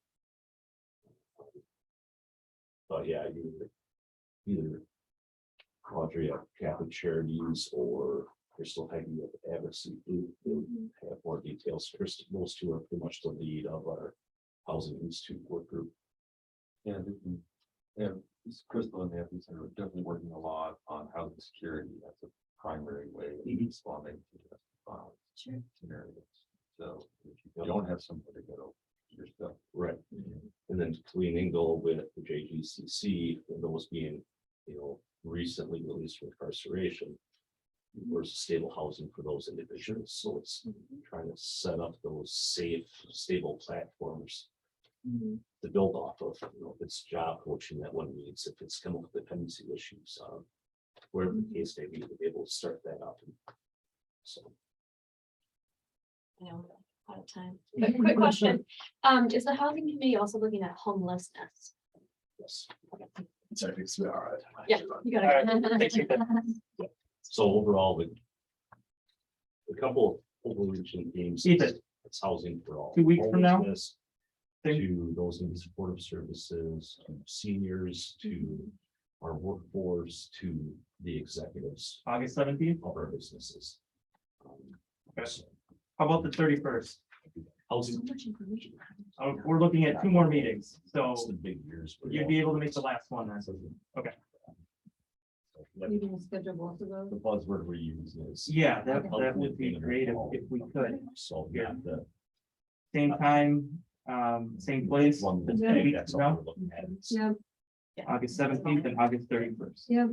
But yeah, either Audrey at Catholic Charities or Crystal Hagee at Advocacy will have more details. Crystal, those two are pretty much the lead of our Housing Institute work group. Yeah, this Crystal and Anthony are definitely working a lot on housing security. That's a primary way of responding to domestic violence scenarios. So if you don't have somebody to go, you're stuck. Right. And then Colleen Engel with the JGCC, and those being, recently released from incarceration. Where's stable housing for those individuals? So it's trying to set up those safe, stable platforms to build off of. If it's job coaching that one needs, if it's chemical dependency issues, wherever the case may be, to be able to start that up. So I know, we're out of time, but quick question, is the housing committee also looking at homelessness? Yes. Sorry, it's all right. Yeah, you All right, gotta. thank you. So overall, with a couple of overreaching themes. Ethan. It's housing for all. 2 weeks from now? Homelessness, Thank- To those in supportive services, to seniors, to our workforce, to the executives August 17th. of our businesses. So, How about the 31st? Housing, Much information. We're looking at 2 more meetings, so it's the big years. for you'd be able to make the last one then. Okay. You can schedule both of those. The buzzword we're using is. Yeah, that would be great if we could. So, Yeah. yeah, the Same time, same place, one. just Yeah. 2 weeks That's from all now, we're looking at is- Yep. August 17th and August 31st. Yep.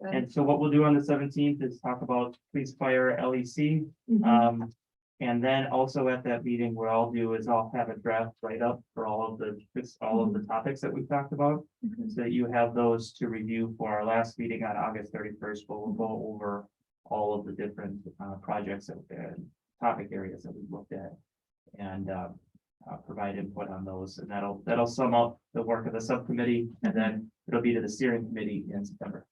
And so what we'll do on the 17th is talk about police, fire, LEC. Mhm. And then also at that meeting, what I'll do is I'll have a draft write up for all of the topics that we've talked about. Okay. So that you have those to review for our last meeting on August 31st, where we'll go over all of the different projects and topic areas that we've looked at. And provide input on those, and that'll sum up the work of the subcommittee, and then it'll be to the steering committee in September.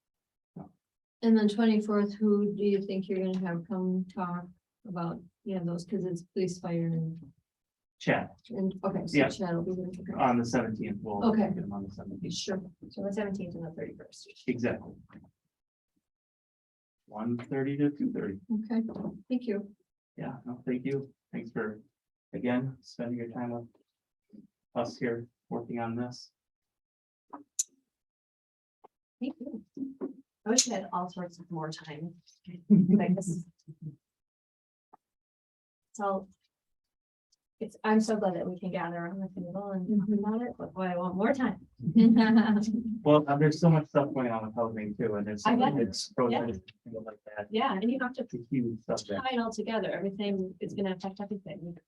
And then 24th, who do you think you're gonna have come talk about, those, because it's police, fire Chat okay, so Yeah. Chad will be there. Okay. on the 17th, we'll Okay. get them on the 17th, Sure. So the 17th and the 31st. exactly. 1:30 to 2:30. Okay, thank you. Yeah, no, thank you. Thanks for, again, spending your time with us here, working on this. Thank you. I wish we had all sorts of more time. Like this. So. I'm so glad that we can gather on the table and talk about it, but boy, I want more time. Well, there's so much stuff going on with housing too, and there's. I bet. It's projects, things like that. Yeah, and you have to It's a huge subject. tie it all together. Everything is gonna affect everything.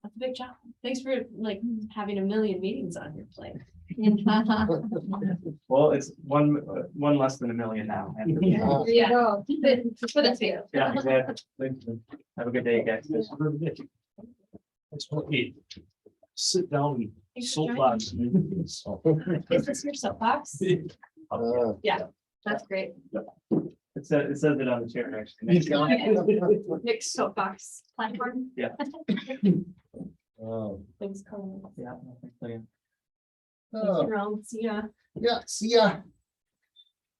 That's a big job. Thanks for like having a million meetings on your plate. Well, it's one less than a million now. Uh, Yeah. Go. For the two. Yeah, exactly. Thank you. Have a good day, guys. That's what it. Sit down Thanks for and soapbox. Is this your soapbox? Yeah, that's great. It says it on the chair, actually. Nick's soapbox platform. Yeah. Thanks, Colin. Yeah. no, thanks again. Thanks, Jerome. See ya. Yeah, see ya.